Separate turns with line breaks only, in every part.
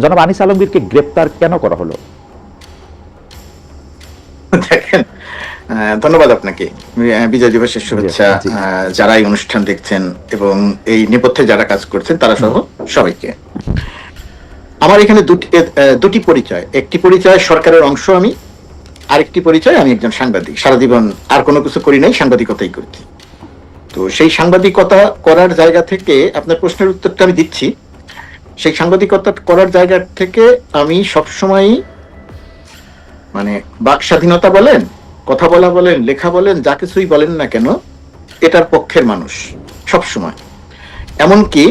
জনাব আনিস আলমগীরকে গ্রেপ্তার কেন করা হলো?
দেখেন, ধন্যবাদ আপনাকে। বিজয় দিবসের শুভেচ্ছা যারা এই অনুষ্ঠান দেখছেন এবং এই নেপথ্যে যারা কাজ করছেন তারা সহ সবাইকে। আমার এখানে দুটি পরিচয়। একটি পরিচয় সরকারের অংশ আমি, আরেকটি পরিচয় আমি একজন সাংবাদিক। সারা জীবন আর কোনো কিছু করি নাই, সাংবাদিকতাই করছি। তো সেই সাংবাদিকতা করার জায়গা থেকে আপনার প্রশ্নের উত্তরটা আমি দিচ্ছি। সেই সাংবাদিকতা করার জায়গা থেকে আমি সবসময় মানে বাক স্বাধীনতা বলেন, কথা বলা বলেন, লেখা বলেন, যা কিছুই বলেন না কেন, এটার পক্ষের মানুষ সবসময়। এমনকি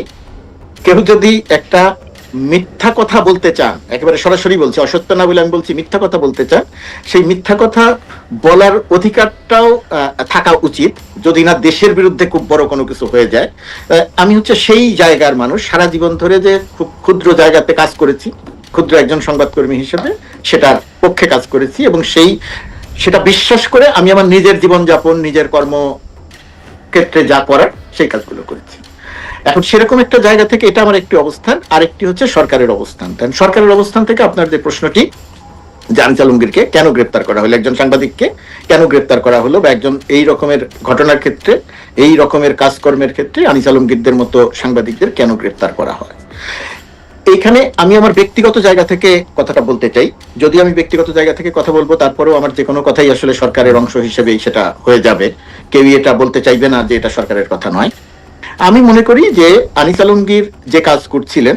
কেউ যদি একটা মিথ্যা কথা বলতে চান, একেবারে সরাসরি বলছি, অসত্য না বলে আমি বলছি, মিথ্যা কথা বলতে চান, সেই মিথ্যা কথা বলার অধিকারটাও থাকা উচিত, যদি না দেশের বিরুদ্ধে খুব বড় কোনো কিছু হয়ে যায়। আমি হচ্ছে সেই জায়গার মানুষ, সারা জীবন ধরে যে খুব ক্ষুদ্র জায়গাতে কাজ করেছি, ক্ষুদ্র একজন সংবাদকর্মী হিসেবে সেটার পক্ষে কাজ করেছি, এবং সেটা বিশ্বাস করে আমি আমার নিজের জীবনযাপন, নিজের কর্মক্ষেত্রে যা করার সেই কাজগুলো করেছি। এখন সেরকম একটা জায়গা থেকে এটা আমার একটি অবস্থান, আরেকটি হচ্ছে সরকারের অবস্থান। সরকারের অবস্থান থেকে আপনার যে প্রশ্নটি, যে আনিস আলমগীরকে কেন গ্রেপ্তার করা হলো, একজন সাংবাদিককে কেন গ্রেপ্তার করা হলো, বা একজন এই রকমের ঘটনার ক্ষেত্রে, এই রকমের কাজকর্মের ক্ষেত্রে আনিস আলমগীরদের মতো সাংবাদিকদের কেন গ্রেপ্তার করা হয়, এইখানে আমি আমার ব্যক্তিগত জায়গা থেকে কথাটা বলতে চাই। যদি আমি ব্যক্তিগত জায়গা থেকে কথা বলবো, তারপরেও আমার যে কোনো কথাই আসলে সরকারের অংশ হিসেবেই সেটা হয়ে যাবে, কেউই এটা বলতে চাইবে না যে এটা সরকারের কথা নয়। আমি মনে করি যে আনিস আলমগীর যে কাজ করছিলেন,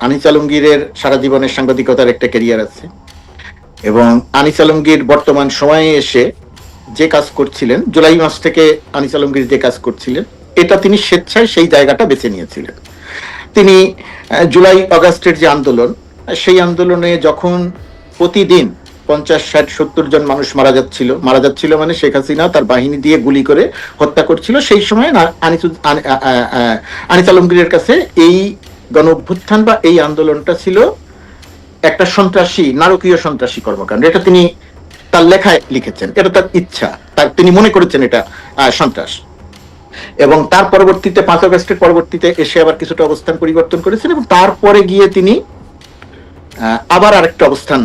আনিস আলমগীরের সারা জীবনের সাংবাদিকতার একটা ক্যারিয়ার আছে, এবং আনিস আলমগীর বর্তমান সময়ে এসে যে কাজ করছিলেন, জুলাই মাস থেকে আনিস আলমগীর যে কাজ করছিলেন, এটা তিনি স্বেচ্ছায় সেই জায়গাটা বেছে নিয়েছিলেন। তিনি জুলাই আগস্টের যে আন্দোলন, সেই আন্দোলনে যখন প্রতিদিন 50, 60, 70 জন মানুষ মারা যাচ্ছিল মানে শেখ হাসিনা তার বাহিনী দিয়ে গুলি করে হত্যা করছিল, সেই সময় আনিস আলমগীরের কাছে এই গণ অভ্যুত্থান বা এই আন্দোলনটা ছিল একটা সন্ত্রাসী, নারকীয় সন্ত্রাসী কর্মকাণ্ড। এটা তিনি তার লেখায় লিখেছেন, এটা তার ইচ্ছা, তিনি মনে করেছেন এটা সন্ত্রাস। এবং তার পরবর্তীতে 5 আগস্টের পরবর্তীতে এসে আবার কিছুটা অবস্থান পরিবর্তন করেছেন, এবং তারপরে গিয়ে তিনি আবার আরেকটা অবস্থান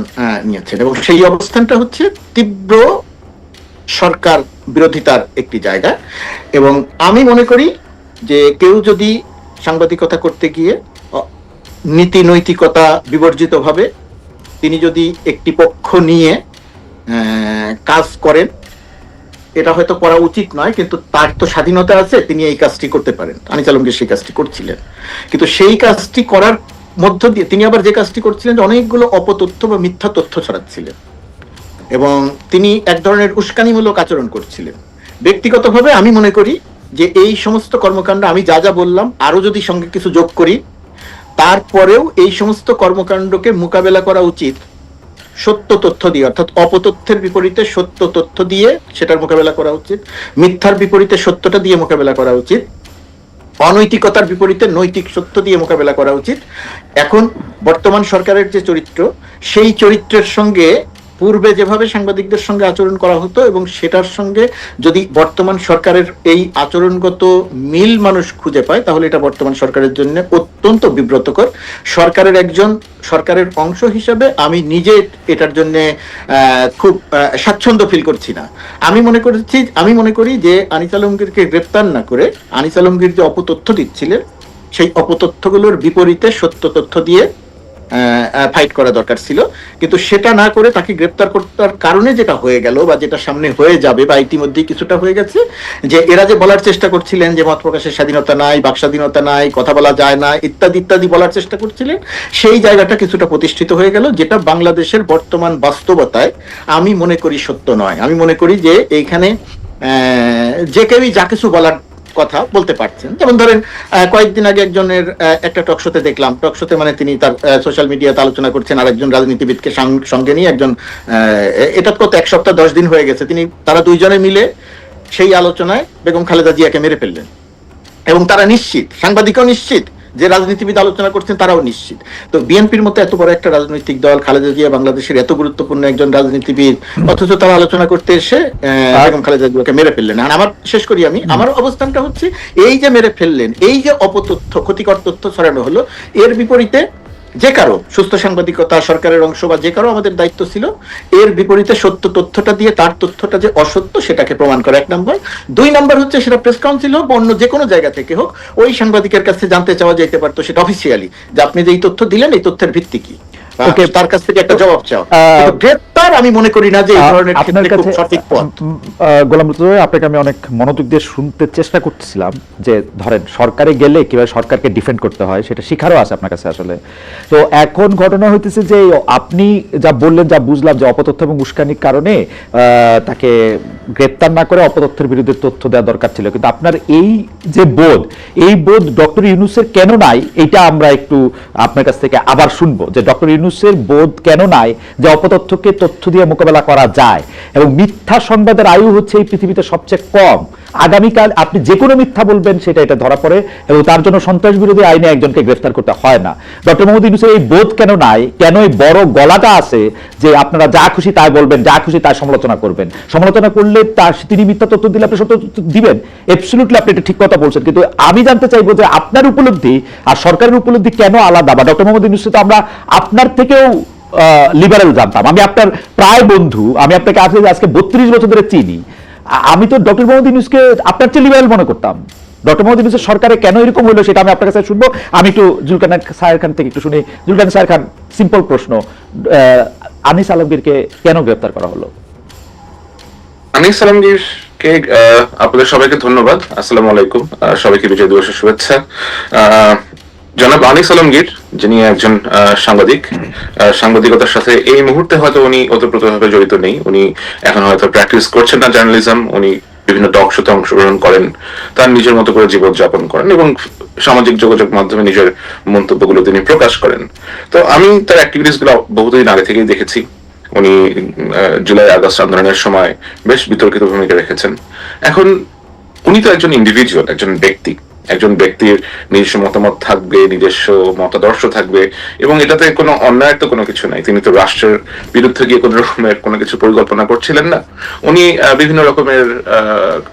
নিয়েছেন, এবং সেই অবস্থানটা হচ্ছে তীব্র সরকার বিরোধিতার একটি জায়গা। এবং আমি মনে করি যে কেউ যদি সাংবাদিকতা করতে গিয়ে নীতি নৈতিকতা বিবর্জিত ভাবে তিনি যদি একটি পক্ষ নিয়ে কাজ করেন, এটা হয়তো করা উচিত নয়, কিন্তু তার তো স্বাধীনতা আছে, তিনি এই কাজটি করতে পারেন। আনিস আলমগীর সেই কাজটি করছিলেন, কিন্তু সেই কাজটি করার মধ্য দিয়ে তিনি আবার যে কাজটি করছিলেন, অনেকগুলো অপতথ্য বা মিথ্যা তথ্য ছড়াচ্ছিলেন, এবং তিনি এক ধরনের উস্কানিমূলক আচরণ করছিলেন। ব্যক্তিগতভাবে আমি মনে করি যে এই সমস্ত কর্মকাণ্ড, আমি যা যা বললাম আরো যদি সঙ্গে কিছু যোগ করি, তারপরেও এই সমস্ত কর্মকাণ্ডকে মোকাবেলা করা উচিত সত্য তথ্য দিয়ে, অর্থাৎ অপতথ্যের বিপরীতে সত্য তথ্য দিয়ে সেটার মোকাবেলা করা উচিত, মিথ্যার বিপরীতে সত্যটা দিয়ে মোকাবেলা করা উচিত, অনৈতিকতার বিপরীতে নৈতিক সত্য দিয়ে মোকাবেলা করা উচিত। এখন বর্তমান সরকারের যে চরিত্র, সেই চরিত্রের সঙ্গে পূর্বে যেভাবে সাংবাদিকদের সঙ্গে আচরণ করা হতো, এবং সেটার সঙ্গে যদি বর্তমান সরকারের এই আচরণগত মিল মানুষ খুঁজে পায়, তাহলে এটা বর্তমান সরকারের জন্য অত্যন্ত বিব্রতকর। সরকারের অংশ হিসেবে আমি নিজে এটার জন্য খুব স্বাচ্ছন্দ্য ফিল করছি না। আমি মনে করি যে আনিস আলমগীরকে গ্রেপ্তার না করে আনিস আলমগীর যে অপতথ্য দিচ্ছিলেন, সেই অপতথ্যগুলোর বিপরীতে সত্য তথ্য দিয়ে ফাইট করা দরকার ছিল। কিন্তু সেটা না করে তাকে গ্রেপ্তার করার কারণে যেটা হয়ে গেল, বা যেটা সামনে হয়ে যাবে, বা ইতিমধ্যেই কিছুটা হয়ে গেছে, যে এরা যে বলার চেষ্টা করছিলেন যে মত প্রকাশের স্বাধীনতা নাই, বাক স্বাধীনতা নাই, কথা বলা যায় না, ইত্যাদি ইত্যাদি বলার চেষ্টা করছিলেন, সেই জায়গাটা কিছুটা প্রতিষ্ঠিত হয়ে গেল, যেটা বাংলাদেশের বর্তমান বাস্তবতায় আমি মনে করি সত্য নয়। আমি মনে করি যে এইখানে যে কেউই যা কিছু বলার কথা বলতে পারছেন। যেমন ধরেন কয়েকদিন আগে একজনের একটা টকশোতে দেখলাম, টকশোতে মানে তিনি তার সোশ্যাল মিডিয়াতে আলোচনা করছেন আর একজন রাজনীতিবিদকে সঙ্গে নিয়ে, একজন এটা কত 1 সপ্তাহ 10 দিন হয়ে গেছে, তারা দুইজনে মিলে সেই আলোচনায় বেগম খালেদা জিয়াকে মেরে ফেললেন, এবং তারা নিশ্চিত, সাংবাদিকও নিশ্চিত, যে রাজনীতিবিদ আলোচনা করছেন তারাও নিশ্চিত। তো বিএনপির মতো এত বড় একটা রাজনৈতিক দল, খালেদা জিয়া বাংলাদেশের এত গুরুত্বপূর্ণ একজন রাজনীতিবিদ, অথচ তারা আলোচনা করতে এসে বেগম খালেদা জিয়াকে মেরে ফেললেন। আর আমার অবস্থানটা হচ্ছে, এই যে মেরে ফেললেন, এই যে অপতথ্য, ক্ষতিকর তথ্য ছড়ানো হলো, এর বিপরীতে যে কারো সুস্থ সাংবাদিকতা সরকারের অংশ বা যে কারো আমাদের দায়িত্ব ছিল এর বিপরীতে সত্য তথ্যটা দিয়ে তার তথ্যটা যে অসত্য সেটাকে প্রমাণ করা, 1 নম্বর। 2 নম্বর হচ্ছে সেটা প্রেস কাউন্সিল হোক বা অন্য যে কোনো জায়গা থেকে হোক, ওই সাংবাদিকের কাছে জানতে চাওয়া যেতে পারতো সেটা অফিসিয়ালি, যে আপনি যে এই তথ্য দিলেন এই তথ্যের ভিত্তি কি, তার কাছ থেকে একটা জবাব চাও। গ্রেপ্তার আমি মনে করি না যে এই ধরনের ক্ষেত্রে খুব সঠিক পথ।
গোলাম রতুল, আপনাকে আমি অনেক মনোযোগ দিয়ে শুনতে চেষ্টা করতেছিলাম যে ধরেন সরকারে গেলে কিভাবে সরকারকে ডিফেন্ড করতে হয় সেটা শিখারও আছে আপনার কাছে আসলে। তো এখন ঘটনা হইতেছে যে আপনি যা বললেন, যা বুঝলাম যে অপতথ্য এবং উস্কানির কারণে তাকে গ্রেপ্তার না করে অপতথ্যের বিরুদ্ধে তথ্য দেওয়া দরকার ছিল, কিন্তু আপনার এই যে বোধ, এই বোধ ডক্টর ইউনূসের কেন নাই, এটা আমরা একটু আপনার কাছ থেকে আবার শুনবো যে ডক্টর ইউনূসের বোধ কেন নাই যে অপতথ্যকে তথ্য দিয়ে মোকাবেলা করা যায়, এবং মিথ্যা সংবাদের আয়ু হচ্ছে এই পৃথিবীতে সবচেয়ে কম। আগামীকাল আপনি যে কোনো মিথ্যা বলবেন সেটা এটা ধরা পড়ে, এবং তার জন্য সন্ত্রাস বিরোধী আইনে একজনকে গ্রেফতার করতে হয় না। ডক্টর মোহাম্মদ ইউনূসের এই বোধ কেন নাই, কেন এই বড় গলাটা আছে যে আপনারা যা খুশি তাই বলবেন, যা খুশি তাই সমালোচনা করবেন, সমালোচনা করলে তার তিনি মিথ্যা তথ্য দিলে আপনি সত্য তথ্য দিবেন। অ্যাবসলিউটলি আপনি এটা ঠিক কথা বলছেন, কিন্তু আমি জানতে চাইবো যে আপনার উপলব্ধি আর সরকারের উপলব্ধি কেন আলাদা, বা ডক্টর মোহাম্মদ ইউনূস তো আমরা আপনার থেকেও লিবারেল জানতাম, আমি আপনার প্রায় বন্ধু, আমি আপনাকে আজকে 32 বছর ধরে চিনি, আমি তো ডক্টর মোহাম্মদ ইউনূসকে আপনার চেয়ে লিবারেল মনে করতাম। ডক্টর মোহাম্মদ ইউনূসের সরকারে কেন এরকম হলো সেটা আমি আপনার কাছে শুনবো। আমি একটু জুলকারনাইন সাহের খান থেকে একটু শুনি। জুলকারনাইন সাহের খান, সিম্পল প্রশ্ন, আনিস আলমগীরকে কেন গ্রেফতার করা হলো?
আনিস আলমগীরকে আপনাদের সবাইকে ধন্যবাদ। আসসালামু আলাইকুম, সবাইকে বিজয় দিবসের শুভেচ্ছা। জনাব আনিস আলমগীর, যিনি একজন সাংবাদিক, সাংবাদিকতার সাথে এই মুহূর্তে হয়তো উনি ওতপ্রোতভাবে জড়িত নেই, উনি এখন হয়তো প্র্যাকটিস করছেন না জার্নালিজম, উনি বিভিন্ন টক শোতে অংশগ্রহণ করেন, তার নিজের মতো করে জীবন যাপন করেন এবং সামাজিক যোগাযোগ মাধ্যমে নিজের মন্তব্যগুলো তিনি প্রকাশ করেন। তো আমি তার অ্যাক্টিভিটিস গুলো বহুদিন আগে থেকেই দেখেছি। উনি জুলাই আগস্ট আন্দোলনের সময় বেশ বিতর্কিত ভূমিকা রেখেছেন। এখন উনি তো একজন ইন্ডিভিজুয়াল, একজন ব্যক্তির নিজস্ব মতামত থাকবে, নিজস্ব মতাদর্শ থাকবে, এবং এটাতে কোনো অন্যায় তো কোনো কিছু নাই। তিনি তো রাষ্ট্রের বিরুদ্ধে গিয়ে কোনো রকমের কোনো কিছু পরিকল্পনা করছিলেন না। উনি বিভিন্ন রকমের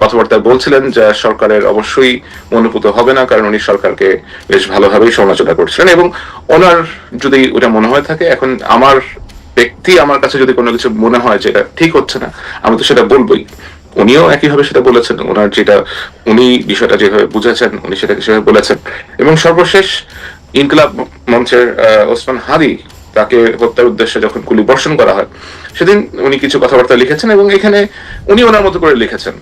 কথাবার্তা বলছিলেন যা সরকারের অবশ্যই অনুভূত হবে না, কারণ উনি সরকারকে বেশ ভালোভাবেই সমালোচনা করছিলেন। এবং ওনার যদি ওটা মনে হয়ে থাকে, এখন আমার কাছে যদি কোনো কিছু মনে হয় যে এটা ঠিক হচ্ছে না, আমি তো সেটা বলবোই। উনিও একইভাবে সেটা বলেছেন, ওনার যেটা উনি বিষয়টা যেভাবে বুঝেছেন উনি সেটাকে সেভাবে বলেছেন। এবং সর্বশেষ ইনকিলাব মঞ্চের ওসমান হাদি, তাকে হত্যার উদ্দেশ্যে যখন গুলি বর্ষণ করা হয়, সেদিন উনি কিছু কথাবার্তা লিখেছেন এবং এখানে উনি ওনার মতো করে লিখেছেন।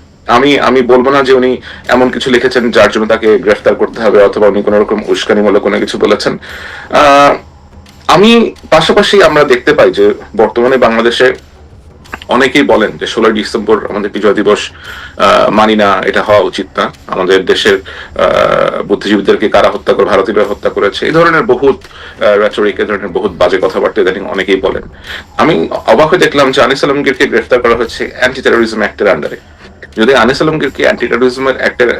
আমি বলবো না যে উনি এমন কিছু লিখেছেন যার জন্য তাকে গ্রেফতার করতে হবে, অথবা উনি কোন রকম উস্কানিমূলক কোনো কিছু বলেছেন। আমি পাশাপাশি আমরা দেখতে পাই যে বর্তমানে বাংলাদেশে অনেকেই বলেন যে 16 ডিসেম্বর আমাদের বিজয় দিবস, মানি না, এটা হওয়া উচিত না, আমাদের দেশের বুদ্ধিজীবীদেরকে কারা হত্যা করে, ভারতীয়রা হত্যা করেছে, এই ধরনের বহুত রেটরিক, এই ধরনের বহুত বাজে কথাবার্তা ইদানিং অনেকেই বলেন। আমি অবাক হয়ে দেখলাম যে আনিস আলমগীরকে গ্রেফতার করা হচ্ছে অ্যান্টি টেরোরিজম অ্যাক্টের আন্ডারে। যদি আনিস আলমগীরকে অ্যান্টি টেরোরিজমের অ্যাক্টের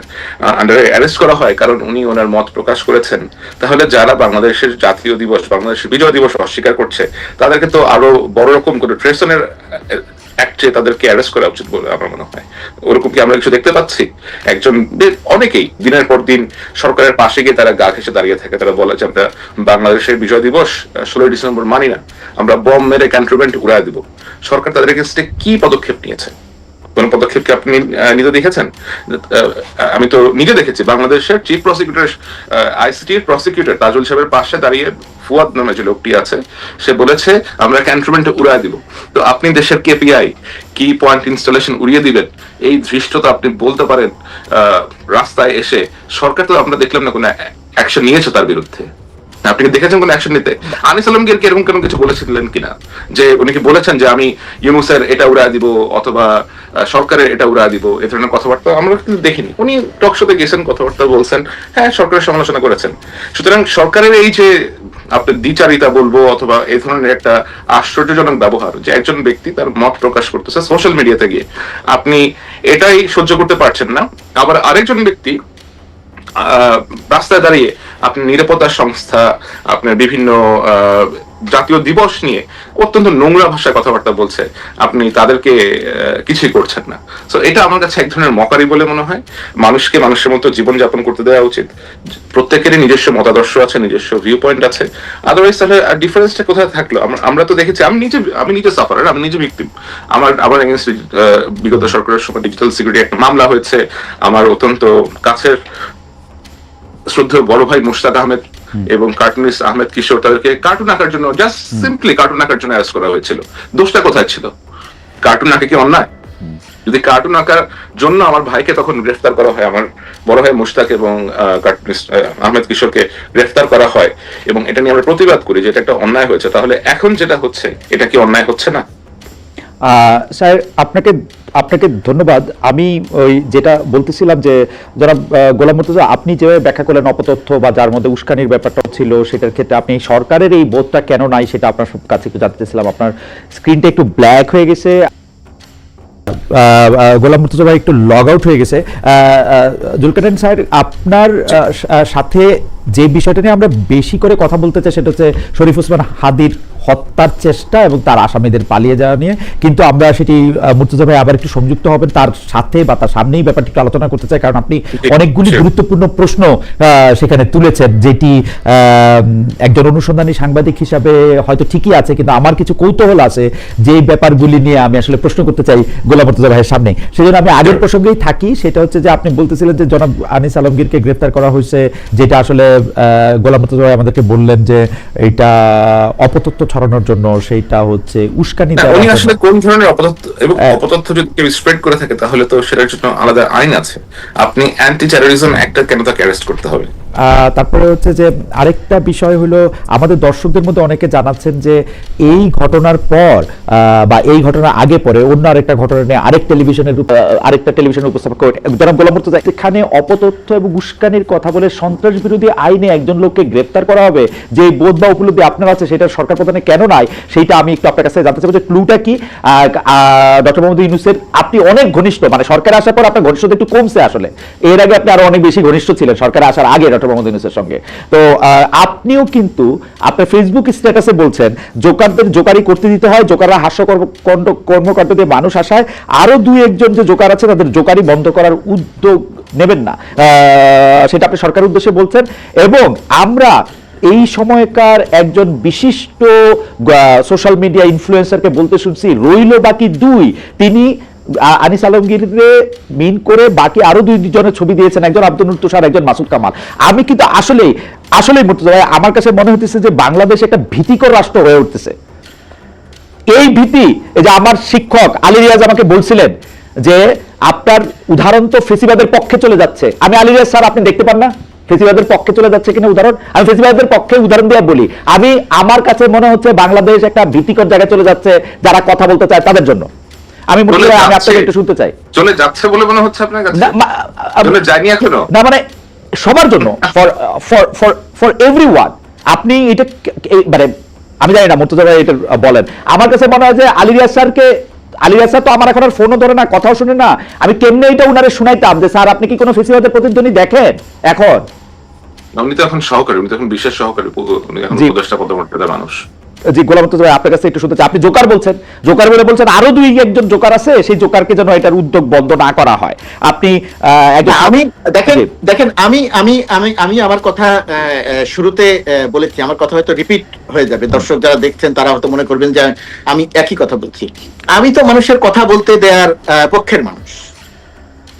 আন্ডারে অ্যারেস্ট করা হয় কারণ উনি ওনার মত প্রকাশ করেছেন, তাহলে যারা বাংলাদেশের জাতীয় দিবস, বাংলাদেশের বিজয় দিবস অস্বীকার করছে, তাদেরকে তো আরো বড় রকম করে ট্রেসনের অ্যাক্টে তাদেরকে অ্যারেস্ট করা উচিত বলে আমার মনে হয়। ওরকম কি আমরা কিছু দেখতে পাচ্ছি? অনেকেই দিনের পর দিন সরকারের পাশে গিয়ে তারা গা ঘেঁষে দাঁড়িয়ে থাকে, তারা বলে যে আমরা বাংলাদেশের বিজয় দিবস 16 ডিসেম্বর মানি না, আমরা বম মেরে ক্যান্টনমেন্ট উড়ায় দিব। সরকার তাদের এগেইনস্টে কি পদক্ষেপ নিয়েছে? কোন পদক্ষেপ কি আপনি নিজে দেখেছেন? আমি তো নিজে দেখেছি, বাংলাদেশের চিফ প্রসিকিউটর, আইসিটির প্রসিকিউটর তাজুল সাহেবের পাশে দাঁড়িয়ে ফুয়াদ নামে যে লোকটি আছে, সে বলেছে আমরা ক্যান্টনমেন্টে উড়ায় দিব। তো আপনি দেশের কেপিআই, কি পয়েন্ট ইনস্টলেশন উড়িয়ে দিবেন, এই দৃশ্যটা আপনি বলতে পারেন রাস্তায় এসে? সরকার তো আমরা দেখলাম না কোনো অ্যাকশন নিয়েছে তার বিরুদ্ধে। আপনি দেখেছেন কোন অ্যাকশন নিতে? আনিস আলমগীর কি এরকম কোনো কিছু বলেছিলেন কিনা, যে উনি কি বলেছেন যে আমি ইউনূসের এটা উড়ায় দিব, অথবা সরকারের এটা উড়ায় দিব? এ ধরনের কথাবার্তা আমরা কিন্তু দেখিনি। উনি টক শোতে গেছেন, কথাবার্তা বলছেন, হ্যাঁ সরকারের সমালোচনা করেছেন। সুতরাং সরকারের এই যে আপনার দ্বিচারিতা বলবো, অথবা এই ধরনের একটা আশ্চর্যজনক ব্যবহার, যে একজন ব্যক্তি তার মত প্রকাশ করতেছে সোশ্যাল মিডিয়াতে গিয়ে, আপনি এটাই সহ্য করতে পারছেন না, আবার আরেকজন ব্যক্তি রাস্তায় দাঁড়িয়ে আপনি নিরাপত্তা সংস্থা, আপনার বিভিন্ন জাতীয় দিবস নিয়ে অত্যন্ত নোংরা ভাষায় কথাবার্তা বলছে, আপনি তাদেরকে কিছুই করছেন না। তো এটা আমার কাছে এক ধরনের মকারি বলে মনে হয়। মানুষকে মানুষের মতো জীবনযাপন করতে দেওয়া উচিত। প্রত্যেকেরই নিজস্ব মতাদর্শ আছে, নিজস্ব ভিউ পয়েন্ট আছে। আদারওয়াইজ তাহলে ডিফারেন্সটা কোথায় থাকলো? আমরা তো দেখেছি, আমি নিজে সাফারার, আমি নিজে ভিকটিম। আমার এগেইনস্ট বিগত সরকারের সময় ডিজিটাল সিকিউরিটি একটা মামলা হয়েছে। আমার অত্যন্ত কাছের শ্রদ্ধেয় বড় ভাই মুশতাক আহমেদ এবং কার্টুনিস্ট আহমেদ কিশোর, তাদেরকে কার্টুন আঁকার জন্য, জাস্ট সিম্পলি কার্টুন আঁকার জন্য অ্যারেস্ট করা হয়েছিল। দোষটা কোথায় ছিল? কার্টুন আঁকা কি অন্যায়? যদি কার্টুন আঁকার জন্য আমার ভাইকে তখন গ্রেফতার করা হয়, আমার বড় ভাই মুশতাক এবং কার্টুনিস্ট আহমেদ কিশোরকে গ্রেফতার করা হয়, এবং এটা নিয়ে আমরা প্রতিবাদ করি যে এটা একটা অন্যায় হয়েছে, তাহলে এখন যেটা হচ্ছে এটা কি অন্যায় হচ্ছে না?
স্যার, আপনাকে ধন্যবাদ। আমি ওই যেটা বলতেছিলাম যে যারা গোলাম মুর্তজা, আপনি যেভাবে ব্যাখ্যা করলেন অপতথ্য বা যার মধ্যে উস্কানির ব্যাপারটা ছিল, সেটার ক্ষেত্রে আপনি সরকারের এই বোধটা কেন নাই সেটা আপনার কাছে একটু জানতে চাইছিলাম। আপনার স্ক্রিনটা একটু ব্ল্যাক হয়ে গেছে, গোলাম মুর্তজা ভাই একটু লগ আউট হয়ে গেছে। জুলকারনাইন স্যার, আপনার সাথে যে বিষয়টা নিয়ে আমরা বেশি করে কথা বলতে চাই সেটা হচ্ছে শরীফ ওসমান হাদির হত্যার চেষ্টা এবং তার আসামিদের পালিয়ে যাওয়া নিয়ে, কিন্তু আমরা সেটি মুর্তজা ভাই আবার একটু সংযুক্ত হবেন তার সাথে বা তার সামনেই ব্যাপারটি একটু আলোচনা করতে চাই, কারণ আপনি অনেকগুলি গুরুত্বপূর্ণ প্রশ্ন সেখানে তুলেছেন, যেটি একজন অনুসন্ধানী সাংবাদিক হিসাবে হয়তো ঠিকই আছে, কিন্তু আমার কিছু কৌতূহল আছে যে ব্যাপারগুলি নিয়ে আমি আসলে প্রশ্ন করতে চাই গোলাম মুর্তজা ভাইয়ের সামনে। সেজন্য আমি আগের প্রসঙ্গেই থাকি, সেটা হচ্ছে যে আপনি বলতেছিলেন যে জনাব আনিস আলমগীরকে গ্রেফতার করা হয়েছে, যেটা আসলে গোলাম মুর্তজা ভাই আমাদেরকে বললেন যে এটা অপতথ্য ছড়ানোর জন্য, সেইটা হচ্ছে উস্কানি দেওয়া।
উনি আসলে কোন ধরনের অপতথ্য, এবং অপতথ্য যদি কেউ স্প্রেড করে থাকে তাহলে তো সেটার জন্য আলাদা আইন আছে। আপনি অ্যান্টি টেরোরিজম অ্যাক্টে কেন তাকে অ্যারেস্ট করতে হবে?
তারপরে হচ্ছে যে আরেকটা বিষয় হলো, আমাদের দর্শকদের মধ্যে অনেকে জানাচ্ছেন যে এই ঘটনার পর বা এই ঘটনার আগে পরে অন্য আরেকটা ঘটনা নিয়ে আরেকটা টেলিভিশনের উপস্থাপক জনাব গোলাম মুর্তজা এখানে অপতথ্য এবং উস্কানির কথা বলে সন্ত্রাস বিরোধী আইনে একজন লোককে গ্রেফতার করা হবে, যে বোধ বা উপলব্ধি আপনার আছে সেটা সরকার প্রধানে কেন নাই, সেইটা আমি একটু আপনার কাছে জানতে চাইবো যে ক্লুটা কি। ডক্টর মোহাম্মদ ইউনূসের আপনি অনেক ঘনিষ্ঠ, মানে সরকারে আসার পর আপনার ঘনিষ্ঠতা একটু কমছে আসলে, এর আগে আপনি আরো অনেক বেশি ঘনিষ্ঠ ছিলেন সরকারে আসার আগে ডক্টর মোহাম্মদ ইউনূসের সঙ্গে। তো আপনিও কিন্তু আপনার ফেসবুক স্ট্যাটাসে বলছেন জোকারদের জোকারি করতে দিতে হয়, জোকাররা কর্মকাণ্ড দিয়ে মানুষ আসায়, আরো দুই একজন যে জোকার আছে তাদের জোকারি বন্ধ করার উদ্যোগ নেবেন না, সেটা আপনি সরকারের উদ্দেশ্যে বলছেন। এবং আমরা এই সময়কার একজন বিশিষ্ট সোশ্যাল মিডিয়া ইনফ্লুয়েন্সারকে বলতে শুনছি রইল বাকি দুই, তিনি আনিস আলমগীরে মিন করে বাকি আরো দুইজনের ছবি দিয়েছেন, একজন আব্দুল তুষার, একজন মাসুদ কামাল। আমি কিন্তু আসলেই মুর্তজা ভাই, আমার কাছে মনে হতেছে যে বাংলাদেশ একটা ভীতিকর রাষ্ট্র হয়ে উঠতেছে। এই ভীতি, এই যে আমার শিক্ষক আলী রিয়াজ আমাকে বলছিলেন যে আপনার উদাহরণ তো ফেসিবাদের পক্ষে চলে যাচ্ছে। আমি আলী রিয়াজ স্যার, আপনি দেখতে পান না ফেসিবাদের পক্ষে চলে যাচ্ছে কিনা উদাহরণ? আমি ফেসিবাদের পক্ষে উদাহরণ দিয়ে বলি, আমার কাছে মনে হচ্ছে বাংলাদেশ একটা ভীতিকর জায়গায় চলে যাচ্ছে যারা কথা বলতে চায় তাদের জন্য। আমি আপনাকে একটু শুনতে চাই।
চলে যাচ্ছে বলে মনে হচ্ছে আপনার কাছে? চলে যায়নি এখনো?
না, মানে সবার জন্য, ফর এভরিওয়ান। আপনি এটা মানে আমি জানি না মুর্তজা ভাই এটা বলেন, আমার কাছে মনে হয় যে আলী রিয়াজ স্যার তো আমার এখন আর ফোনও ধরে না, কথাও শুনে না, আমি কেমনে এটা উনারে শুনাইতাম যে স্যার আপনি কি কোনো ফেসিবাদের প্রতিধ্বনি দেখেন এখন?
উনি তো এখন সহকারী, উনি তো এখন বিশেষ সহকারী, উনি এখন উপদেষ্টা পদমর্যাদার মানুষ।
জি, গোলাম মুর্তজা ভাই আপনার কাছে একটু শুনতে চাই। আপনি জোকার বলছেন, জোকার বলে বলছেন আরো দুই একজন জোকার আছে, সেই জোকারকে যেন এটার উদ্যোগ বন্ধ না করা হয়। আপনি
আমি দেখেন আমি আমার কথা শুরুতে বলেছি, আমার কথা হয়তো রিপিট হয়ে যাবে, দর্শক যারা দেখছেন তারা হয়তো মনে করবেন যে আমি একই কথা বলছি। আমি তো মানুষের কথা বলতে দেওয়ার পক্ষের মানুষ।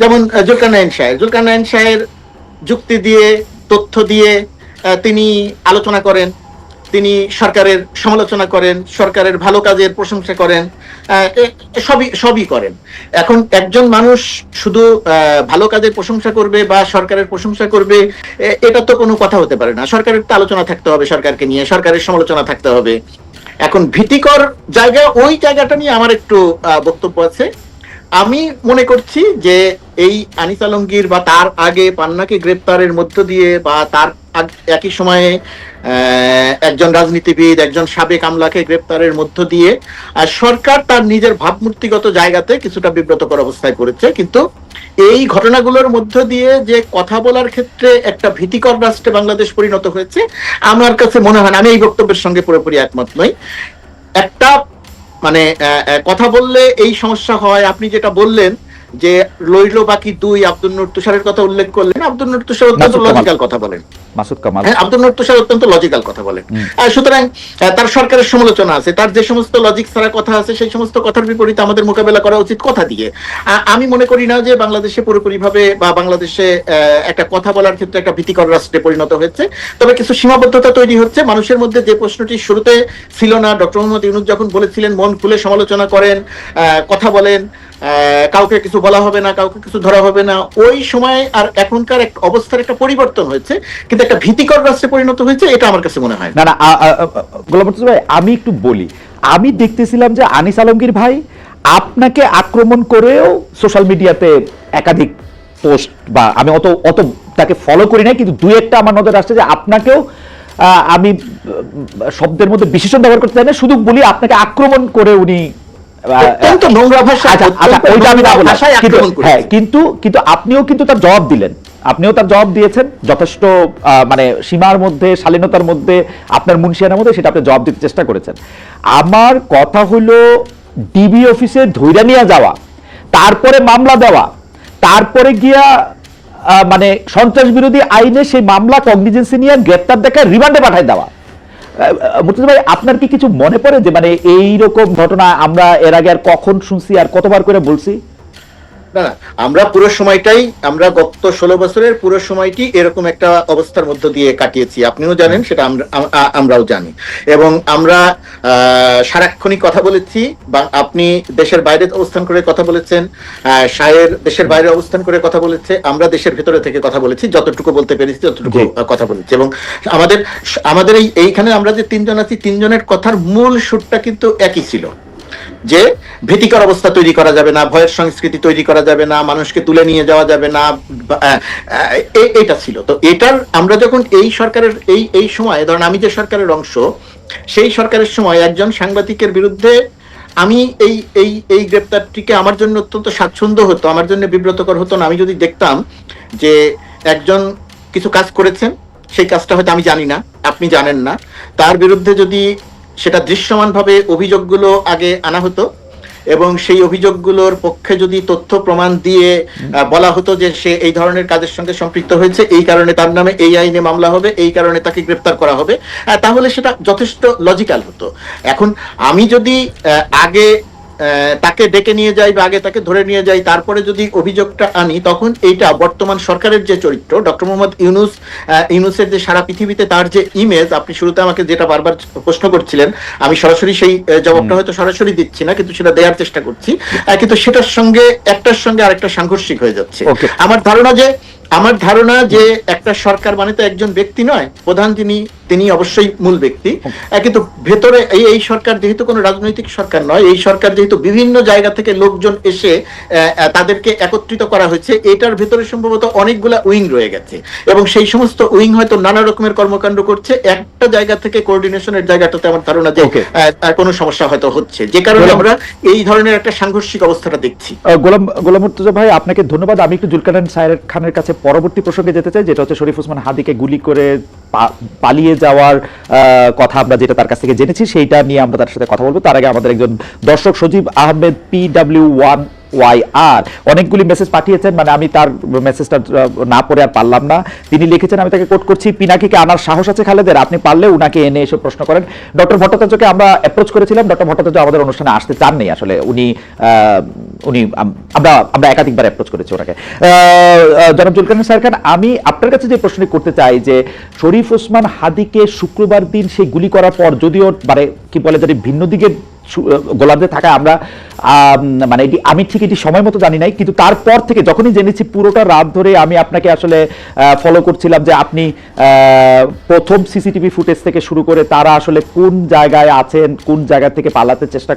যেমন জুলকারনাইন সাহেব যুক্তি দিয়ে, তথ্য দিয়ে তিনি আলোচনা করেন, তিনি সরকারের সমালোচনা করেন, সরকারের ভালো কাজের প্রশংসা করেন, সবই করেন। এখন একজন মানুষ শুধু ভালো কাজের প্রশংসা করবে বা সরকারের প্রশংসা করবে, এটা তো কোনো কথা হতে পারে না। সরকারের তো আলোচনা থাকতে হবে, সরকারকে নিয়ে সরকারের সমালোচনা থাকতে হবে। এখন ভীতিকর জায়গা, ওই জায়গাটা নিয়ে আমার একটু বক্তব্য আছে। আমি মনে করছি যে এই আনিস আলমগীর বা তার আগে পান্নাকে গ্রেপ্তারের মধ্য দিয়ে বা তার একই সময়ে একজন রাজনীতিবিদ, একজন সাবেক আমলাকে গ্রেপ্তারের মধ্য দিয়ে সরকার তার নিজের ভাবমূর্তিগত জায়গাতে কিছুটা বিব্রতকর অবস্থায় পড়েছে। কিন্তু এই ঘটনাগুলোর মধ্য দিয়ে যে কথা বলার ক্ষেত্রে একটা ভীতিকর রাষ্ট্রে বাংলাদেশ পরিণত হয়েছে, আমার কাছে মনে হয় না, আমি এই বক্তব্যের সঙ্গে পুরোপুরি একমত নই। একটা মানে কথা বললে এই সমস্যা হয়, আপনি যেটা বললেন যে লইল বাকি দুই, আব্দুল নূর তুষারের কথা উল্লেখ করলেন। আব্দুল নূর তুষার অত্যন্ত লজিক্যাল কথা বলেন,
মাসুদ কামাল,
হ্যাঁ আব্দুল নূর তুষার অত্যন্ত লজিক্যাল কথা বলেন। সুতরাং তার সরকারের সমালোচনা আছে, তার যে সমস্ত লজিক ছাড়া কথা আছে সেই সমস্ত কথার বিপরীতে আমাদের মোকাবেলা করা উচিত কথা দিয়ে। আমি মনে করি না যে বাংলাদেশে পুরোপুরিভাবে বা বাংলাদেশে একটা কথা বলার ক্ষেত্রে একটা ভীতিকর রাষ্ট্রে পরিণত হয়েছে। তবে কিছু সীমাবদ্ধতা তৈরি হচ্ছে মানুষের মধ্যে। যে প্রশ্নটি শুরুতে ছিল না, ডক্টর মোহাম্মদ ইউনূস যখন বলেছিলেন মন খুলে সমালোচনা করেন, কথা বলেন, কাউকে কিছু বলা হবে না, কাউকে কিছু ধরা হবে না, ওই সময় আর এখনকার এক অবস্থার একটা পরিবর্তন হয়েছে, কিন্তু একটা ভীতিকর রাষ্ট্রে পরিণত হয়েছে, এটা আমার কাছে মনে হয়
না। না গোলাম মুর্তজা ভাই, আমি একটু বলি, আমি দেখতেছিলাম যে আনিস আলমগীর ভাই আপনাকে আক্রমণ করেও সোশ্যাল মিডিয়াতে একাধিক পোস্ট, বা আমি অত তাকে ফলো করি নাই, কিন্তু দুই একটা আমার নজরে আসছে যে আপনাকেও আমি শব্দের মধ্যে বিশেষণ ব্যবহার করতে চাই না, শুধু বলি আপনাকে আক্রমণ করে উনি
অত্যন্ত নোংরা ভাষায়,
কিন্তু আপনিও কিন্তু তার জবাব দিলেন, আপনিও তার জবাব দিয়েছেন যথেষ্ট মানে সীমার মধ্যে, শালীনতার মধ্যে, আপনার মুনশিয়ানার মধ্যে, সেটা আপনি জবাব দিতে চেষ্টা করেছেন। আমার কথা হলো ডিবি অফিসে ধইরা নিয়ে যাওয়া, তারপরে মামলা দেওয়া, তারপরে গিয়া মানে সন্ত্রাস বিরোধী আইনে সেই মামলা কগনিজেন্সি নিয়ে গ্রেপ্তার দেখায় রিমান্ডে পাঠায় দেওয়া। মুর্তজা ভাই, আপনার কি কিছু মনে পড়ে যে মানে এইরকম ঘটনা আমরা এর আগে আর কখন শুনছি আর কতবার করে বলছি?
না, আমরা পুরো সময়টাই, আমরা গত 16 বছরের পুরো সময়টি এরকম একটা অবস্থার মধ্য দিয়ে কাটিয়েছি। আপনিও জানেন সেটা, আমরাও জানি, এবং আমরা সারাক্ষণই কথা বলেছি। আপনি দেশের বাইরে অবস্থান করে কথা বলেছেন, শায়ের দেশের বাইরে অবস্থান করে কথা বলেছে, আমরা দেশের ভেতরে থেকে কথা বলেছি, যতটুকু বলতে পেরেছি ততটুকু কথা বলেছি। এবং আমাদের এইখানে আমরা যে তিনজন আছি, তিনজনের কথার মূল সুরটা কিন্তু একই ছিল, যে ভীতিকর অবস্থা তৈরি করা যাবে না, ভয়ের সংস্কৃতি তৈরি করা যাবে না, মানুষকে তুলে নিয়ে যাওয়া যাবে না, এটা ছিল। তো এটার আমরা যখন এই সরকারের এই সময়, ধরেন আমি যে সরকারের অংশ, সেই সরকারের সময় একজন সাংবাদিকের বিরুদ্ধে আমি এই গ্রেপ্তারটিকে আমার জন্য অত্যন্ত স্বাচ্ছন্দ্য হতো, আমার জন্য বিব্রতকর হতো না, আমি যদি দেখতাম যে একজন কিছু কাজ করেছেন, সেই কাজটা হয়তো আমি জানি না, আপনি জানেন না, তার বিরুদ্ধে যদি সেটা দৃশ্যমানভাবে অভিযোগগুলো আগে আনা হতো এবং সেই অভিযোগগুলোর পক্ষে যদি তথ্য প্রমাণ দিয়ে বলা হতো যে সে এই ধরনের কাজের সঙ্গে সম্পৃক্ত হয়েছে, এই কারণে তার নামে এই আইনে মামলা হবে, এই কারণে তাকে গ্রেপ্তার করা হবে, তাহলে সেটা যথেষ্ট লজিক্যাল হতো। এখন আমি যদি আগে তাকে ডেকে নিয়ে যাই বা আগে তাকে ধরে নিয়ে যাই, তারপরে যদি অভিযোগটা আনি, তখন এইটা বর্তমান সরকারের যে চরিত্র, ডক্টর মোহাম্মদ ইউনূসের যে সারা পৃথিবীতে তার যে ইমেজ, আপনি শুরুতে আমাকে যেটা বারবার প্রশ্ন করছিলেন, আমি সরাসরি সেই জবাবটা হয়তো সরাসরি দিচ্ছি না, কিন্তু সেটা দেওয়ার চেষ্টা করছি, কিন্তু সেটার সঙ্গে একটার সঙ্গে আরেকটা সাংঘর্ষিক হয়ে যাচ্ছে। আমার ধারণা যে একটা সরকার মানে তো একজন ব্যক্তি নয়, প্রধান তিনি অবশ্যই মূল ব্যক্তি, কিন্তু ভেতরে এই সরকার যেহেতু কোনো রাজনৈতিক সরকার নয়, এই সরকার যেহেতু বিভিন্ন জায়গা থেকে লোকজন এসে তাদেরকে একত্রিত করা হয়েছে, এটার ভেতরে সম্ভবত অনেকগুলা উইং রয়ে গেছে, এবং সেই সমস্ত উইং হয়তো নানা রকমের কর্মকাণ্ড করছে। একটা জায়গা থেকে কোঅর্ডিনেশনের জায়গাটাতে আমার ধারণা যে কোনো সমস্যা হয়তো হচ্ছে, যে কারণে আমরা এই ধরনের একটা সাংঘর্ষিক অবস্থাটা দেখছি।
গোলাম মুর্তজা ভাই, আপনাকে ধন্যবাদ। আমি একটু জুলকারনাইন সায়ের খানের কাছে পরবর্তী প্রসঙ্গে যেতে চাই, যেটা হচ্ছে শরীফ ওসমান হাদিকে গুলি করে পালিয়ে যাওয়ার কথা আমরা যেটা তার কাছ থেকে জেনেছি, সেইটা নিয়ে আমরা তার সাথে কথা বলবো। তার আগে আমাদের একজন দর্শক সজীব আহমেদ PW1YR অনেকগুলি মেসেজ পাঠিয়েছেন, মানে আমি তার মেসেজটা না পড়ে আর পারলাম না। তিনি লিখেছেন, আমি তাকে কোট করছি, পিনাকিকে আনার সাহস আছে খালেদের, আপনি পারলে উনাকে এনে এসে প্রশ্ন করেন। ডক্টর ভট্টাচার্যকে আমরা অ্যাপ্রোচ করেছিলাম, ডক্টর ভট্টাচার্য আমাদের অনুষ্ঠানে আসতে চান নেই আসলে, আমরা একাধিকবার অ্যাপ্রোচ করেছি ওনাকে। জনাব জুলকারনাইন সায়ের খান, আমি আপনার কাছে যে প্রশ্ন করতে চাই যে শরীফ ওসমান হাদিকে শুক্রবার দিন সেই গুলি করার পর, যদিও মানে কি বলে যদি ভিন্ন দিকে গোলার্ধে থাকা আমরা মানে আমি ঠিক এটি সময় মতো জানি নাই, কিন্তু তারপর থেকে যখনই জেনেছি পুরোটা রাত ধরে আমি আপনাকে আসলে ফলো করছিলাম যে আপনি প্রথম সিসিটিভি ফুটেজ থেকে শুরু করে তারা আসলে কোন জায়গায় আছেন, কোন জায়গা থেকে পালাতে চেষ্টা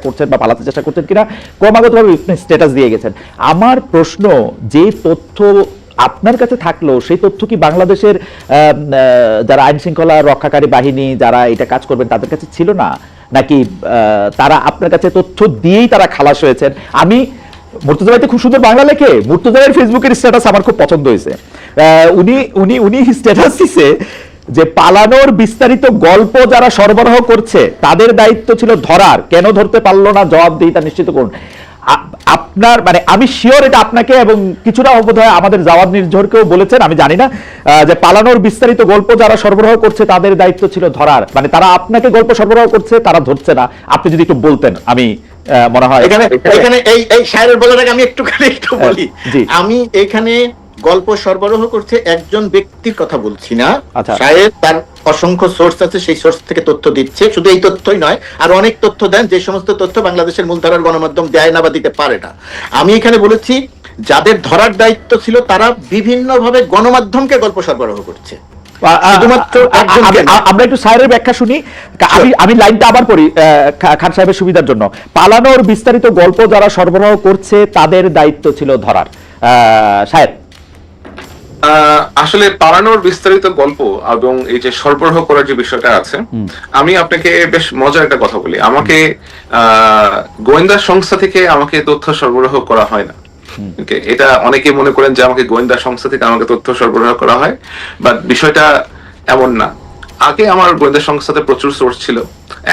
করছেন কিনা ক্রমাগতভাবে স্ট্যাটাস দিয়ে গেছেন। আমার প্রশ্ন, যে তথ্য আপনার কাছে থাকলেও সেই তথ্য কি বাংলাদেশের যারা আইন শৃঙ্খলা রক্ষাকারী বাহিনী যারা এটা কাজ করবেন তাদের কাছে ছিল না, নাকি তারা আপনার কাছে তথ্য দিয়েই তারা খালাস হয়েছেন? আমি মুর্তজা ভাই তো খুব সুন্দর বাংলা লেখে, মুর্তজা ভাইয়ের ফেসবুকের স্ট্যাটাস আমার খুব পছন্দ হয়েছে। উনি উনি উনি স্ট্যাটাস দিছে যে পালানোর বিস্তারিত গল্প যারা সরবরাহ করছে তাদের দায়িত্ব ছিল ধরার, কেন ধরতে পারলো না জবাবদিহিতা নিশ্চিত করুন। আপনার মানে আমি শিওর এটা আপনাকে এবং কিছুটা বোধহয় আমাদের জাওয়াদ নির্ঝরকেও বলেছেন, আমি জানি না, যে পালানোর বিস্তারিত গল্প যারা সরবরাহ করছে তাদের দায়িত্ব ছিল ধরার, মানে তারা আপনাকে গল্প সরবরাহ করছে, তারা ধরছে না। আপনি যদি একটু বলতেন, আমি মনে হয়
এখানে এই শায়ের বলার আগে আমি একটু বলি। আমি এখানে গল্প সরবরাহ করছে একজন ব্যক্তির কথা বলছি না। শায়ের তার অসংখ্য সোর্স আছে, সেই সোর্স থেকে তথ্য দিচ্ছে। শুধু এই তথ্যই নয়, আর অনেক তথ্য দেন, যে সমস্ত তথ্য বাংলাদেশের মূলধারার গণমাধ্যম দেয় না বা দিতে পারে না। আমি এখানে বলেছি যাদের ধরার দায়িত্ব ছিল তারা বিভিন্নভাবে গণমাধ্যমকে গল্প সরবরাহ করছে।
আমরা একটু স্যারের ব্যাখ্যা শুনি, আমি লাইনটা আবার পড়ি খান সাহেবের সুবিধার জন্য। পালানোর বিস্তারিত গল্প যারা সরবরাহ করছে তাদের দায়িত্ব ছিল ধরার। সাহেব,
আসলে পালানোর বিস্তারিত গল্প এবং এই যে সরবরাহ করার যে বিষয়টা আছে, আমি আপনাকে বেশ মজার একটা কথা বলি। আমাকে গোয়েন্দা সংস্থা থেকে আমাকে তথ্য সরবরাহ করা হয় না। এটা অনেকে মনে করেন যে আমাকে গোয়েন্দা সংস্থা থেকে আমাকে তথ্য সরবরাহ করা হয়, বাট বিষয়টা এমন না। আগে আমার গোয়েন্দা সংস্থাতে প্রচুর সোর্স ছিল,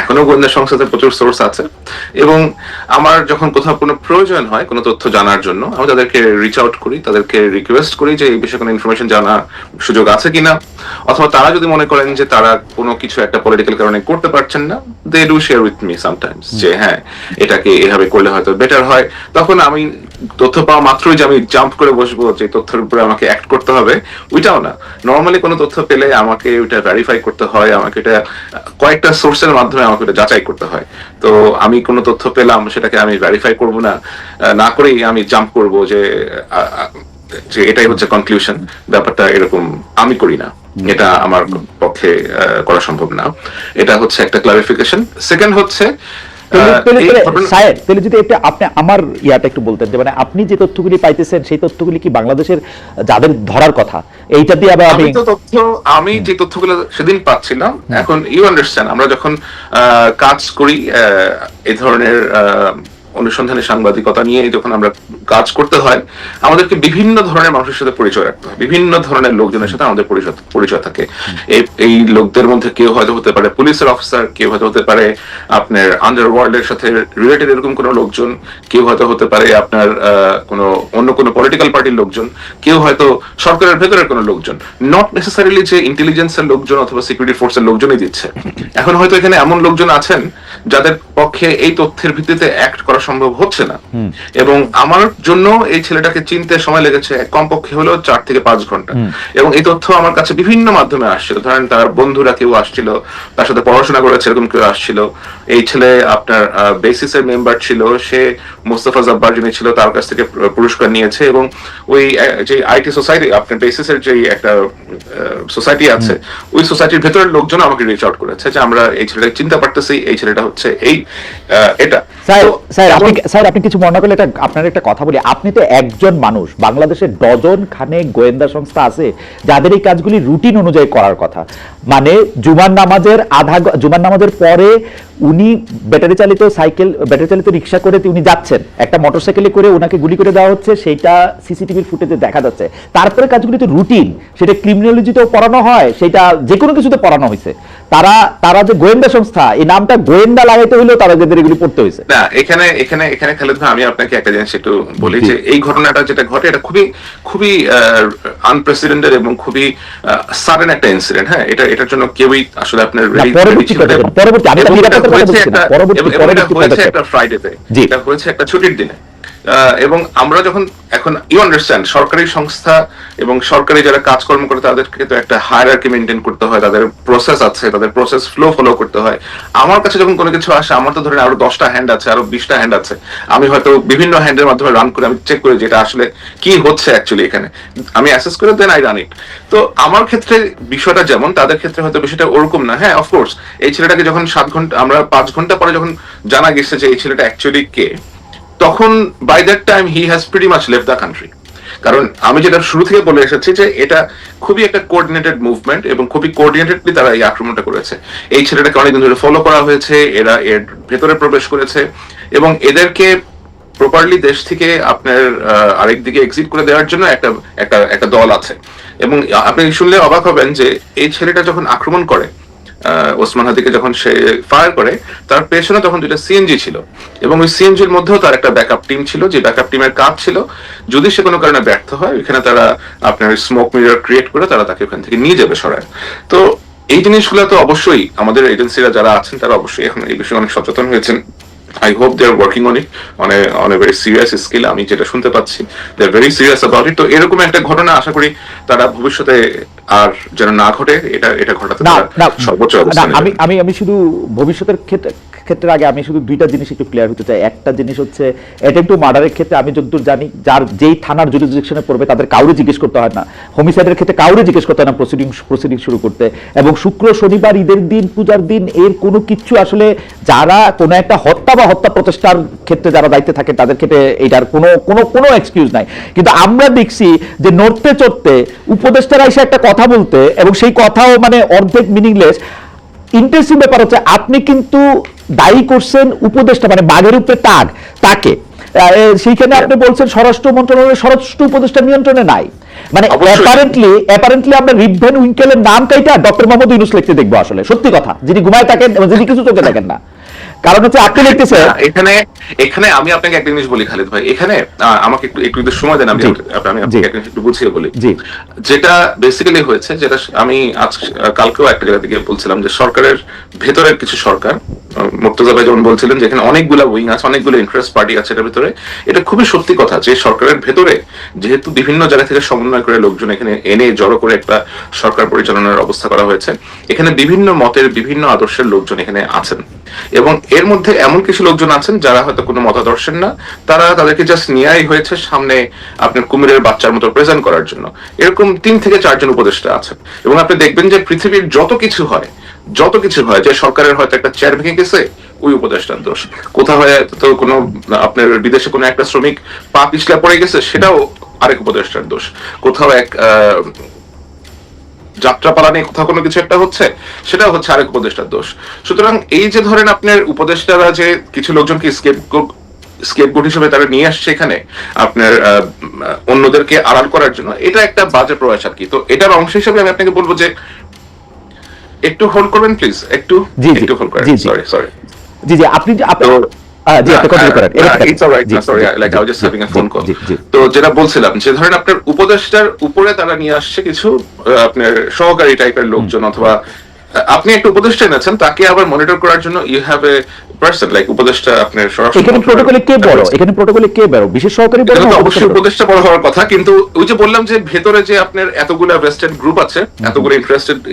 এখনো গোয়েন্দা সংস্থাতে প্রচুর সোর্স আছে, এবং আমার যখন কোথাও কোনো প্রয়োজন হয় কোনো তথ্য জানার জন্য, আমি তাদেরকে রিচ আউট করি, তাদেরকে রিকোয়েস্ট করি যে এই বিষয়ে কোনো ইনফরমেশন জানার সুযোগ আছে কিনা, অথবা তারা যদি মনে করেন যে তারা কোনো কিছু একটা পলিটিক্যাল কারণে করতে পারছেন না, they do share with me sometimes যে হ্যাঁ এটাকে এভাবে করলে হয়তো বেটার হয়। তখন আমি তথ্য পাওয়া মাত্রই যে আমি জাম্প করে বসবো যে তথ্যের উপরে আমাকে অ্যাক্ট করতে হবে, ওইটাও না। নর্মালি কোনো তথ্য পেলে আমাকে ওইটা ভেরিফাই করতে হয়, আমাকে এটা কয়েকটা সোর্সের মাধ্যমে আমাকে এটা যাচাই করতে হয়। তো আমি কোনো তথ্য পেলাম সেটাকে আমি ভেরিফাই করব না, না করেই আমি জাম্প করব যে এটাই হচ্ছে কনক্লুশন। ব্যাপারটা এরকম আমি করি না, এটা আমার পক্ষে করা সম্ভব না। এটা হচ্ছে একটা ক্লারিফিকেশন। সেকেন্ড হচ্ছে
তাহলে যদি আপনি আমার ইয়াটা একটু বলতেন যে মানে আপনি যে তথ্যগুলি পাইতেছেন সেই তথ্যগুলি কি বাংলাদেশের যাদের ধরার কথা এইটা দিয়ে আবার
আমি যে তথ্যগুলো সেদিন পাচ্ছিলাম, এখন ইউ আন্ডারস্ট্যান্ড, আমরা যখন কাজ করি এই ধরনের অনুসন্ধানী সাংবাদিকতা নিয়ে যখন আমরা কাজ করতে হয়, আমাদেরকে বিভিন্ন ধরনের মানুষের সাথে পরিচয় রাখতে হয়, বিভিন্ন ধরনের লোকজনের সাথে আমাদের পরিচয় থাকে। এই লোকদের মধ্যে কেউ হয়তো হতে পারে পুলিশের অফিসার, কেউ হয়তো হতে পারে আপনার আন্ডারওয়ার্ল্ডের সাথে রিলেটেড এরকম কোনো লোকজন, কেউ হয়তো হতে পারে আপনার কোনো অন্য কোনো পলিটিক্যাল পার্টির লোকজন, কেউ হয়তো সরকারের ভেতরের কোনো লোকজন, নট নেসেসারিলি যে ইন্টেলিজেন্সের লোকজন অথবা সিকিউরিটি ফোর্সের লোকজনই দিচ্ছে। এখন হয়তো এখানে এমন লোকজন আছেন যাদের পক্ষে এই তথ্যের ভিত্তিতে অ্যাক্ট করা সম্ভব হচ্ছে না, এবং আমার জন্য এই ছেলেটাকে চিনতে সময় লেগেছে কমপক্ষে হলো 4 থেকে 5 ঘন্টা। এবং এই তথ্য আমার কাছে বিভিন্ন মাধ্যমে আসছিল, ধরেন তার বন্ধুরা কেউ আসছিল, তার সাথে পড়াশোনা করেছে এরকম কেউ আসছিল। এই ছেলে আপনার বেসিসের মেম্বার ছিল, সে মোস্তফা জব্বার যিনি ছিল তার কাছ থেকে পুরস্কার নিয়েছে, এবং ওই যে আইটি সোসাইটি আপনার বেসিসের যে একটা সোসাইটি আছে, ওই সোসাইটির ভেতরের লোকজন আমাকে রিচ আউট করেছে যে আমরা এই ছেলেটাকে চিনতে পারতেছি, এই ছেলেটা হচ্ছে এই এটা।
স্যার আপনি কিছু মনে করলে এটা আপনার একটা কথা বলি, আপনি তো একজন মানুষ, বাংলাদেশের ডজন খানেক গোয়েন্দা সংস্থা আছে যাদের এই কাজগুলি রুটিন অনুযায়ী করার কথা। মানে জুমার নামাজের পরে উনি ব্যাটারি চালিত রিক্সা করে উনি যাচ্ছেন, একটা মোটরসাইকেলে করে ওনাকে গুলি করে দেওয়া হচ্ছে, সেইটা সিসিটিভির ফুটেজে দেখা যাচ্ছে। তারপরে কাজগুলি তো রুটিন, সেটা ক্রিমিনোলজিতেও পড়ানো হয়, সেটা যে কোনো কিছুতে পড়ানো হয়েছে। তারা যে গোয়েন্দা সংস্থা, এই নামটা গোয়েন্দা লাগাইতে হইলেও তারা যাদের এগুলি পড়তে হয়েছে
না। এখানে খালেদ ভাই, আমি আপনাকে একটা জিনিস একটু বলি যে এই ঘটনাটা যেটা ঘটে এটা খুবই আনপ্রেসিডেন্টেড এবং খুবই সাডেন একটা ইনসিডেন্ট। হ্যাঁ, এটার জন্য কেউই আসলে আপনার একটা ফ্রাইডেতে, এটা হয়েছে একটা ছুটির দিনে, এবং আমরা যখন এখন ইউ আন্ডারস্ট্যান্ড সরকারি সংস্থা এবং সরকারি যারা কাজকর্ম করে তাদেরকে তো একটা হায়ারার্কি মেনটেন করতে হয়, তাদের প্রসেস আছে, তাদের প্রসেস ফলো করতে হয়। আমার কাছে যখন কোনো কিছু আসে, আমার তো ধরেন আরো 10টা হ্যান্ড আছে, আরো 20টা হ্যান্ড আছে, আমি হয়তো বিভিন্ন হ্যান্ডের মাধ্যমে রান করে আমি চেক করি যেটা আসলে কি হচ্ছে অ্যাকচুয়ালি এখানে, আমি অ্যাসেস করে দেন আই রান ইট। তো আমার ক্ষেত্রে বিষয়টা যেমন, তাদের ক্ষেত্রে হয়তো বিষয়টা ওরকম না। হ্যাঁ, অফকোর্স এই ছেলেটাকে যখন 7 ঘন্টা, আমরা 5 ঘন্টা পরে যখন জানা গেছে যে এই ছেলেটা অ্যাকচুয়ালি কে, তখন by that time he has pretty much left the country. কারণ আমি যেটা শুরু থেকে বলে এসেছি যে এটা খুবই একটা কোঅর্ডিনেটেড মুভমেন্ট এবং খুবই কোঅর্ডিনেটেডলি তারা এই আক্রমণটা করেছে। এই ছেলেটাকে অনেকদিন ধরে ফলো করা হয়েছে, এরা এর ভেতরে প্রবেশ করেছে এবং এদেরকে প্রপারলি দেশ থেকে আপনার আরেক দিকে এক্সিট করে দেওয়ার জন্য একটা একটা একটা দল আছে। এবং আপনি শুনলে অবাক হবেন যে এই ছেলেটা যখন আক্রমণ করে ওসমান হাদিকে, যখন সে ফায়ার করে, তার পেছনে তখন দুইটা সিএনজি ছিল এবং ওই সিএনজির মধ্যেও তার একটা ব্যাকআপ টিম ছিল, যে ব্যাকআপ টিমের কাজ ছিল যদি সে কোনো কারণে ব্যর্থ হয় এখানে তারা আপনার স্মোক মিরর ক্রিয়েট করে তারা তাকে ওখান থেকে নিয়ে যাবে সরায়। তো এই জিনিসগুলো তো অবশ্যই আমাদের এজেন্সিরা যারা আছেন তারা অবশ্যই এখন এই বিষয়ে অনেক সচেতন হয়েছেন। I hope they are working on it on a very serious scale. আমি যেটা শুনতে পাচ্ছি they are very serious about it. তো এরকম একটা ঘটনা আশা করি তারা ভবিষ্যতে আর যেন না ঘটে, এটা ঘটাতে তারা সর্বোচ্চ অবস্থান নেবে।
আমি শুধু ভবিষ্যতের ক্ষেত্রে আগে আমি শুধু দুইটা জিনিস একটু ক্লিয়ার হতে চাই। একটা জিনিস হচ্ছে অ্যাটেম্প টু মার্ডারের ক্ষেত্রে আমি যতদূর জানি যেই থানার জুরিসডিকশনে পড়বে তাদের কাউরে জিজ্ঞেস করতে হয় না, হোমিসাইডের ক্ষেত্রে কাউরে জিজ্ঞেস করতে হয় না প্রসিডিং শুরু করতে, এবং শুক্র শনিবার ঈদের দিন পূজার দিন এর কোনো কিছু আসলে যারা কোনো একটা হত্যা বা হত্যা প্রচেষ্টার ক্ষেত্রে যারা দায়িত্বে থাকে তাদের ক্ষেত্রে এটার কোনো এক্সকিউজ নাই। কিন্তু আমরা দেখছি যে নড়তে চড়তে উপদেষ্টারা এসে একটা কথা বলতে, এবং সেই কথাও মানে অর্ধেক মিনিংলেস। ইন্টারেস্টিং ব্যাপার হচ্ছে আপনি কিন্তু দায়ী করছেন উপদেষ্টা মানে বাঘের উপরে তাকে সেইখানে আপনি বলছেন স্বরাষ্ট্র মন্ত্রণালয়ের স্বরাষ্ট্র উপদেষ্টা নিয়ন্ত্রণে নাই, মানে অ্যাপারেন্টলি আমরা রিভেন উইঙ্কেলের নাম কাইটা ডক্টর মোহাম্মদ ইউনূস লিখতে দেখবো। আসলে সত্যি কথা, যিনি ঘুমায় থাকেন যিনি কিছু চোখে দেখেন না, কারণ হচ্ছে আপনি লিখতেছেন
এখানে আমি আপনাকে একটা জিনিস বলি খালিদ ভাই, এখানে আমাকে একটু সময় দেন, আমি একটু বুঝিয়ে বলি। যেটা বেসিক্যালি হয়েছে, যেটা আমি আজ কালকেও একটা জায়গা থেকে বলছিলাম, যে সরকারের ভেতরের কিছু সরকার, মুর্তজা ভাই যেমন বলছিলেন যে এখানে অনেকগুলো উইং আছে, অনেকগুলো ইন্টারেস্ট পার্টি আছে এটার ভিতরে, এটা খুবই সত্যি কথা যে সরকারের ভেতরে যেহেতু বিভিন্ন জায়গা থেকে সমন্বয় করে লোকজন এখানে এনে জড়ো করে একটা সরকার পরিচালনার অবস্থা করা হয়েছে, এখানে বিভিন্ন মতের বিভিন্ন আদর্শের লোকজন এখানে আছেন এবং এর মধ্যে এমন কিছু লোকজন আছেন যারা হয়তো কোনো মতাদর্শের না, তারা তাদেরকে জাস্ট নিয়েই হয়েছে সামনে আপনার কুমিরের বাচ্চার মতো প্রেজেন্ট করার জন্য। এরকম 3 থেকে 4 জন উপদেষ্টা আছেন এবং আপনি দেখবেন যে পৃথিবীর যত কিছু হয় যে সরকারের হয়তো একটা চেয়ার ভেঙে গেছে ওই উপদেষ্টার দোষ, কোথাও হয়তো কোনো আপনার বিদেশে কোনো একটা শ্রমিক পা পিছলা পড়ে গেছে সেটাও আরেক উপদেষ্টার দোষ, কোথাও এক যাত্রাপালা নিয়ে কোথাও কোনো কিছু একটা হচ্ছে সেটাও হচ্ছে আরেক উপদেষ্টার দোষ। সুতরাং এই যে ধরেন আপনার উপদেষ্টারা যে কিছু লোকজনকে স্কেপগোট হিসেবে তারা নিয়ে আসছে এখানে আপনার অন্যদেরকে আড়াল করার জন্য, এটা একটা বাজে প্রয়াস আর কি। তো এটার অংশ হিসেবে আমি আপনাকে বলবো যে একটু হোল্ড করবেন প্লিজ, একটু হোল্ড করেন। সরি
জি আপনি
তো যেটা বলছিলাম যে ধরেন আপনার উপদেষ্টার উপরে তারা নিয়ে আসছে কিছু আপনার সহকারী টাইপের লোকজন, অথবা আপনি একটা উপদেষ্টা এনেছেন তাকে আবার মনিটর করার জন্য you have a person like উপদেষ্টা আপনার
এখানে প্রটোকলে কে বড় বিশেষ সহকারী বড়,
অবশ্যই উপদেষ্টা বড় হওয়ার কথা। কিন্তু ওই যে বললাম যে ভেতরে যে আপনার এতগুলো ভেস্টেড গ্রুপ আছে, এতগুলো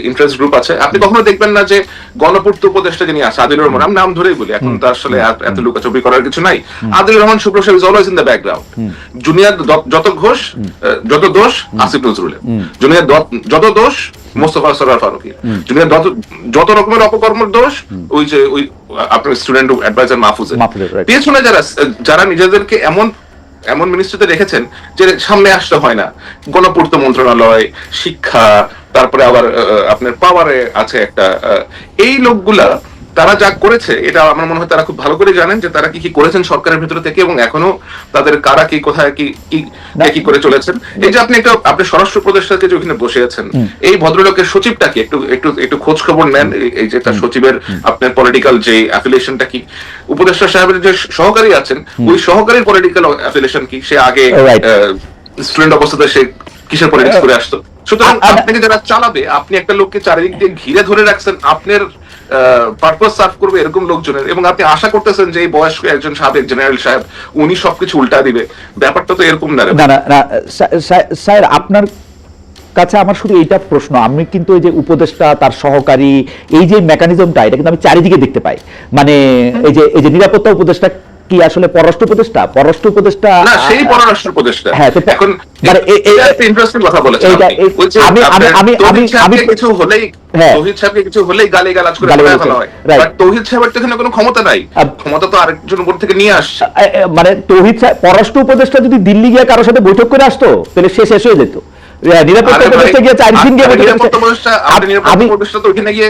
ইন্টারেস্ট গ্রুপ আছে, আপনি কখনো দেখবেন না যে গণপূর্ত উপদেষ্টা যিনি আছে আদিলুর রহমান, নাম ধরেই বলি, এখন তো আসলে এত লুকাচুপি করার কিছু নাই, আদিলুর রহমান শুভ্র সাহেব is always in the background. Junior যত দোষ আসিফ নজরুলের, জুনিয়র যত দোষ মোস্তফা সরোয়ার ফারুকীর, জুনিয়র যত রকমের অপকর্মের দোষ ওই যে ওই আপনার স্টুডেন্ট অ্যাডভাইজার মাহফুজের। পেছনে যারা নিজেদেরকে এমন মিনিস্ট্রিতে রেখেছেন যে সামনে আসতে হয় না, গণপূর্ত মন্ত্রণালয়, শিক্ষা, তারপরে আবার আপনার পাওয়ারে আছে একটা, এই লোকগুলা তারা যা করেছে এটা আমার মনে হয় তারা খুব ভালো করে জানেন যে তারা কি করেছেন সরকারের ভিতরে থেকে, এবং এখনো তাদের কারা কি কোথায় কি করে চলেছেন। এই যে আপনি স্বরাষ্ট্র উপদেষ্টাকে যে ওখানে বসে আছেন, এই ভদ্রলোকের সচিবটাকে একটু খোঁজ খবর নেন, এই যে তার সচিবের আপনার পলিটিক্যাল যে অ্যাফিলিয়েশনটা কি, উপদেষ্টা সাহেবের যে সহকারী আছেন ওই সহকারীর পলিটিক্যাল অ্যাফিলিয়েশন কি, সে আগে স্টুডেন্ট অবস্থাতে সে কিসের পলিটিক্স করে আসতো। সুতরাং আপনাকে যারা চালাবে, আপনি একটা লোককে চারিদিক দিয়ে ঘিরে ধরে রাখছেন আপনার পারপাস সার্ভ করবে এরকম লোকজনের, এবং আপনি আশা করতেছেন যে এই বয়স্ক একজন সাবেক জেনারেল সাহেব উনি সবকিছু উল্টা দিবে, ব্যাপারটা তো এরকম না।
স্যার আপনার কাছে আমার শুধু এইটা প্রশ্ন, আমি কিন্তু এই যে উপদেষ্টা তার সহকারী এই যে মেকানিজমটা এটা কিন্তু আমি চারিদিকে দেখতে পাই, মানে এই যে নিরাপত্তা উপদেষ্টা কি আসলে পররাষ্ট্র উপদেষ্টা
না, সেই পররাষ্ট্র উপদেষ্টা।
হ্যাঁ, তো
এখন
মানে
এটা একটা ইন্টারেস্টিং কথা বলেছেন আপনি। ওই যে তৌহিদ সাহেবকে কিছু হলেই,
হ্যাঁ,
তৌহিদ সাহেবকে কিছু হলেই গালিগালাজ করে
গালিগালাজ
বলা হয়,
right.
বাট তৌহিদ সাহেবের তো এখানে কোনো ক্ষমতা নাই, ক্ষমতা তো আরেকজন উপর থেকে নিয়ে আসছে।
মানে তৌহিদ সাহেব পররাষ্ট্র উপদেষ্টা যদি দিল্লি গিয়ে কারোর সাথে বৈঠক করে আসতো তাহলে সে শেষ হয়ে যেত। নিরাপত্তা উপদেষ্টা গিয়ে 4 দিন গিয়ে
নিরাপত্তা উপদেষ্টা, আপনি নিরাপত্তা উপদেষ্টা তো ওখানে গিয়ে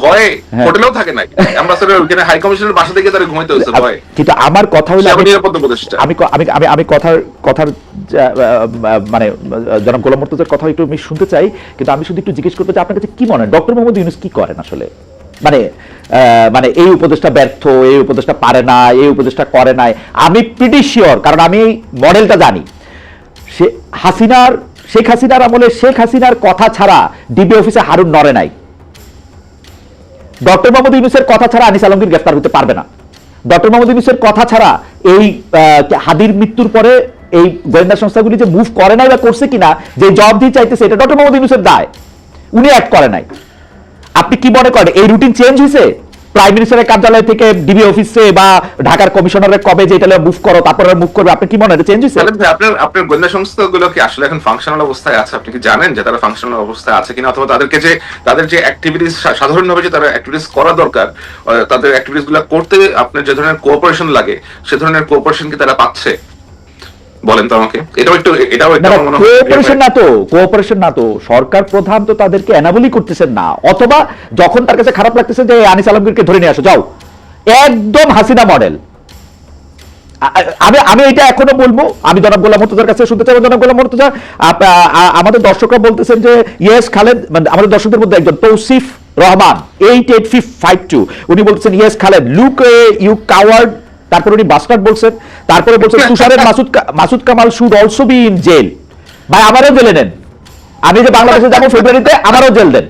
ভয়ে হোটেলেও থাকে নাই, অ্যাম্বাসেডর ওখানে হাই কমিশনের বাসা থেকে তারা ঘুমাইতে হচ্ছে ভয়ে।
কিন্তু আমার কথা হলো
নিরাপত্তা উপদেষ্টা,
আমি কথার মানে জনাব গোলাম মুর্তজার কথা একটু আমি শুনতে চাই, কিন্তু আমি শুধু একটু জিজ্ঞেস করতে চাই আপনার কাছে কি মনে হয় ডক্টর মোহাম্মদ ইউনূস কি করেন আসলে? মানে এই উপদেষ্টা ব্যর্থ, এই উপদেষ্টা পারে না, এই উপদেষ্টা করে নাই। আমি প্রিটি শিওর, কারণ আমি মডেলটা জানি, শেখ হাসিনার আমলে শেখ হাসিনার কথা ছাড়া ডিবি অফিসে হারুন নড়ে নাই। ডক্টর মোহাম্মদ ইউনূসের কথা ছাড়া আনিস আলমগীর গ্রেফতার হতে পারবে না। ডক্টর মোহাম্মদ ইউনূসের কথা ছাড়া এই হাদির মৃত্যুর পরে এই গোয়েন্দা সংস্থাগুলি যে মুভ করে নাই বা করছে কিনা, যে জবাবদিহি চাইতেছে, এটা ডক্টর মোহাম্মদ ইউনূসের দায়, উনি অ্যাক্ট করে নাই। আপনি কি মনে করেন এই রুটিন চেঞ্জ হয়েছে প্রাইম মিনিস্টারের কার্যালয় থেকে ডিবি অফিসে বা ঢাকার কমিশনারের কবে যে এটা মুভ করো তারপরে মুভ করবে? আপনি কি মনে হয় চেঞ্জ হয়েছে?
আপনার গোয়েন্দা সংস্থাগুলো কি আসলে এখন ফাংশনাল অবস্থায় আছে? আপনি কি জানেন যে তারা ফাংশনাল অবস্থায় আছে কিনা, অথবা তাদের যে অ্যাক্টিভিটিস, সাধারণভাবে যে তারা অ্যাক্টিভিটিস করা দরকার, তাদের অ্যাক্টিভিটিস গুলো করতে আপনার যে ধরনের কোঅপারেশন লাগে, সে ধরনের কোঅপারেশন কি তারা পাচ্ছে? বলেন তো আমাকে। এটাও একটু
কোঅপারেশন না তো, সরকার প্রধান তো তাদেরকে এনাবলই করতেছেন না, অথবা যখন তার কাছে খারাপ লাগতেছে যে আনিস আলমগীরকে ধরে নিয়ে আসো, যাও, একদম হাসিনা মডেল। আমি এটা এখনো বলবো, আমি জনাব গোলাম মুর্তজার কাছে শুনতে চাই। জনাব গোলাম মুর্তজা, আমাদের দর্শকরা বলতেছেন যে ইয়েস খালেদ, আমাদের দর্শকদের মধ্যে একজন তৌসিফ রহমান 88552 উনি বলতেছেন yes Khaled, look you coward, তারপরে উনি বাস্টার্ড বলছেন, তারপরে বলছেন তুষারের Masud Kamal should also be in jail. ভাই আমারও জেলে নেন, আমি যে বাংলাদেশে যাবো ফেব্রুয়ারিতে, আমারও জেল দেন,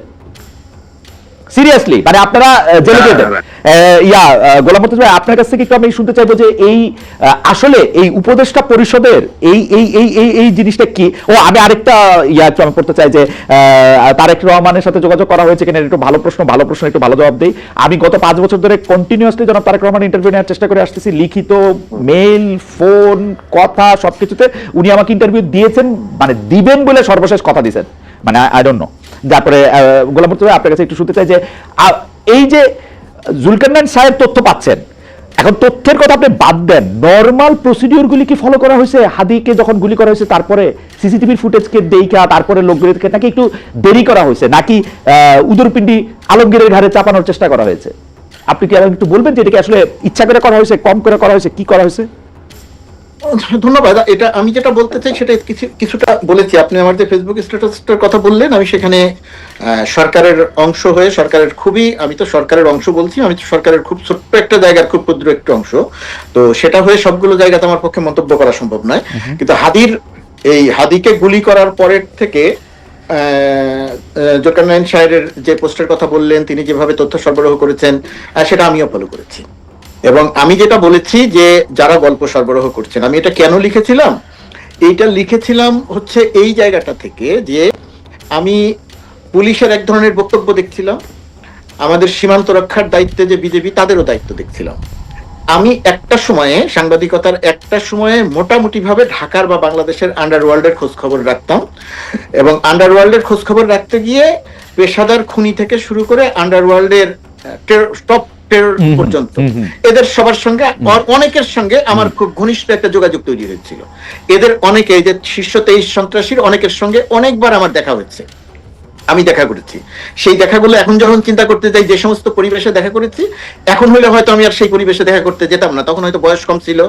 সিরিয়াসলি, মানে আপনারা জেলে দিয়ে দেন। গোলাম মুর্তজা ভাই, আপনার কাছ থেকে একটু আমি শুনতে চাইবো যে এই আসলে এই উপদেষ্টা পরিষদের এই জিনিসটা কি? আমি আরেকটা একটু আমি করতে চাই যে তারেক রহমানের সাথে যোগাযোগ করা হয়েছে কিনা, একটু ভালো প্রশ্ন একটু ভালো জবাব দেই। আমি গত 5 বছর ধরে কন্টিনিউয়াসলি জনাব তারেক রহমান ইন্টারভিউ নেওয়ার চেষ্টা করে আসতেছি, লিখিত, মেইল, ফোন, কথা, সবকিছুতে উনি আমাকে ইন্টারভিউ দিয়েছেন, মানে দিবেন বলে সর্বশেষ কথা দিয়েছেন, মানে আই ডোন্ট নো। তারপরে গোলাম মুর্তজা আপনার কাছে একটু শুনতে চাই যে এই যে জুলকারনাইন সাহেব তথ্য পাচ্ছেন, এখন তথ্যের কথা আপনি বাদ দেন, নরমাল প্রসিডিওরগুলি কি ফলো করা হয়েছে? হাদিকে যখন গুলি করা হয়েছে তারপরে সিসিটিভির ফুটেজকে দেখা তারপরে লোকগুলিকে নাকি একটু দেরি করা হয়েছে, নাকি উদরপিণ্ডি আলমগীরের ঘাড়ে চাপানোর চেষ্টা করা হয়েছে? আপনি কি একটু বলবেন যে এটাকে আসলে ইচ্ছা করে করা হয়েছে, কম করে করা হয়েছে, কি করা হয়েছে?
ধন্যবাদ। এটা আমি যেটা বলতে চাই সেটা কিছুটা বলেছি। আপনি আমার যে ফেসবুক স্ট্যাটাসটার কথা বললেন, আমি সেখানে সরকারের অংশ হয়ে, আমি তো সরকারের অংশ বলছি, আমি তো সরকারের খুব ছোট্ট একটা জায়গার খুব ক্ষুদ্র একটা অংশ, তো সেটা হয়ে সবগুলো জায়গাতে আমার পক্ষে মন্তব্য করা সম্ভব নয়। কিন্তু হাদিকে গুলি করার পরের থেকে জুলকারনাইন সাহেবের যে পোস্টের কথা বললেন, তিনি যেভাবে তথ্য সরবরাহ করেছেন, সেটা আমিও ফলো করেছি। এবং আমি যেটা বলেছি যে যারা গল্প সরবরাহ করছেন, আমি এটা কেন লিখেছিলাম, এইটা লিখেছিলাম হচ্ছে এই জায়গাটা থেকে যে আমি পুলিশের এক ধরনের বক্তব্য দেখছিলাম, আমাদের সীমান্ত রক্ষার দায়িত্বে যে বিজেপি, তাদেরও দায়িত্ব দেখছিলাম। আমি সাংবাদিকতার একটা সময়ে মোটামুটি ভাবে ঢাকার বা বাংলাদেশের আন্ডারওয়ার্ল্ডের খোঁজ খবর রাখতাম, এবং আন্ডারওয়ার্ল্ডের খোঁজ খবর রাখতে গিয়ে পেশাদার খুনি থেকে শুরু করে আন্ডারওয়ার্ল্ডের টপ পর্যন্ত এদের সবার সঙ্গে, অনেকের সঙ্গে আমার খুব ঘনিষ্ঠ একটা যোগাযোগ তৈরি হয়েছিল। এদের অনেকে, যে শীর্ষ 23 সন্ত্রাসীর অনেকের সঙ্গে অনেকবার আমার দেখা হয়েছে, আমি দেখা করেছি। সেই দেখাগুলো এখন যখন চিন্তা করতে যাই, যে সমস্ত পরিবেশে দেখা করেছি, এখন হলে হয়তো আমি আর সেই পরিবেশে দেখা করতে যেতাম না, তখন হয়তো বয়স কম ছিল,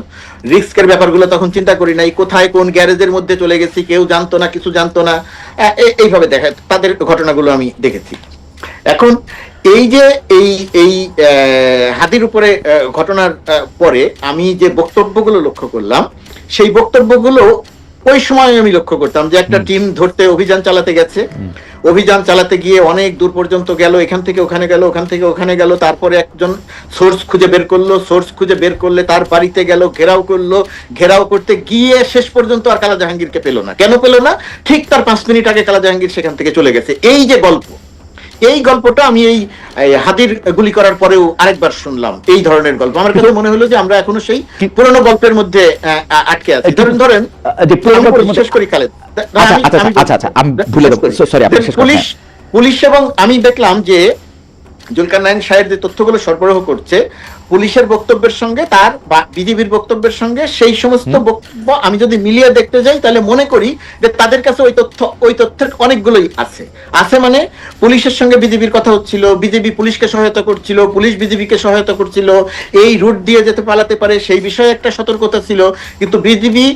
রিস্কের ব্যাপারগুলো তখন চিন্তা করি নাই, কোথায় কোন গ্যারেজের মধ্যে চলে গেছি কেউ জানতো না, কিছু জানতো না, এইভাবে তাদের ঘটনাগুলো আমি দেখেছি। এখন এই যে এই হাদির উপরে ঘটনার পরে আমি যে বক্তব্যগুলো লক্ষ্য করলাম, সেই বক্তব্যগুলো ওই সময় আমি লক্ষ্য করতাম যে একটা টিম ধরতে অভিযান চালাতে গেছে, অভিযান চালাতে গিয়ে অনেক দূর পর্যন্ত গেল, এখান থেকে ওখানে গেল, ওখান থেকে ওখানে গেল, তারপরে একজন সোর্স খুঁজে বের করলো, সোর্স খুঁজে বের করলে তার বাড়িতে গেল, ঘেরাও করলো, ঘেরাও করতে গিয়ে শেষ পর্যন্ত আর কালা জাহাঙ্গীরকে পেল না। কেন পেল না? ঠিক তার 5 মিনিট আগে কালা জাহাঙ্গীর সেখান থেকে চলে গেছে। এই যে গল্প, এই গল্পটা আমি এই হাদির গুলি করার পরেও আরেকবার শুনলাম, এই ধরনের গল্প। আমার কাছে মনে হলো যে আমরা এখনো সেই পুরনো গল্পের মধ্যে আটকে আছি। ধরেন
যে পুরনো গল্পের মধ্যে
শেষ করি খালেদ।
আচ্ছা আমি ভুলে গেছি, সরি আপনি শেষ করুন।
পুলিশ এবং আমি দেখলাম যে জুলকারনাইন সাহেব যে তথ্যগুলো সরবরাহ করছে, পুলিশের বক্তব্যের সঙ্গে তার বা বিজেপির বক্তব্যের সঙ্গে সেই সমস্ত বক্তব্য আমি যদি মিলিয়ে দেখতে যাই, তাহলে মনে করি যে তাদের কাছে ওই তথ্যের অনেকগুলোই আছে মানে পুলিশের সঙ্গে বিজেপির কথা হচ্ছিল, বিজেপি পুলিশকে সহায়তা করছিল, পুলিশ বিজেপিকে সহায়তা করছিল, এই রুট দিয়ে যেতে পালাতে পারে সেই বিষয়ে একটা সতর্কতা ছিল, কিন্তু বিজেপি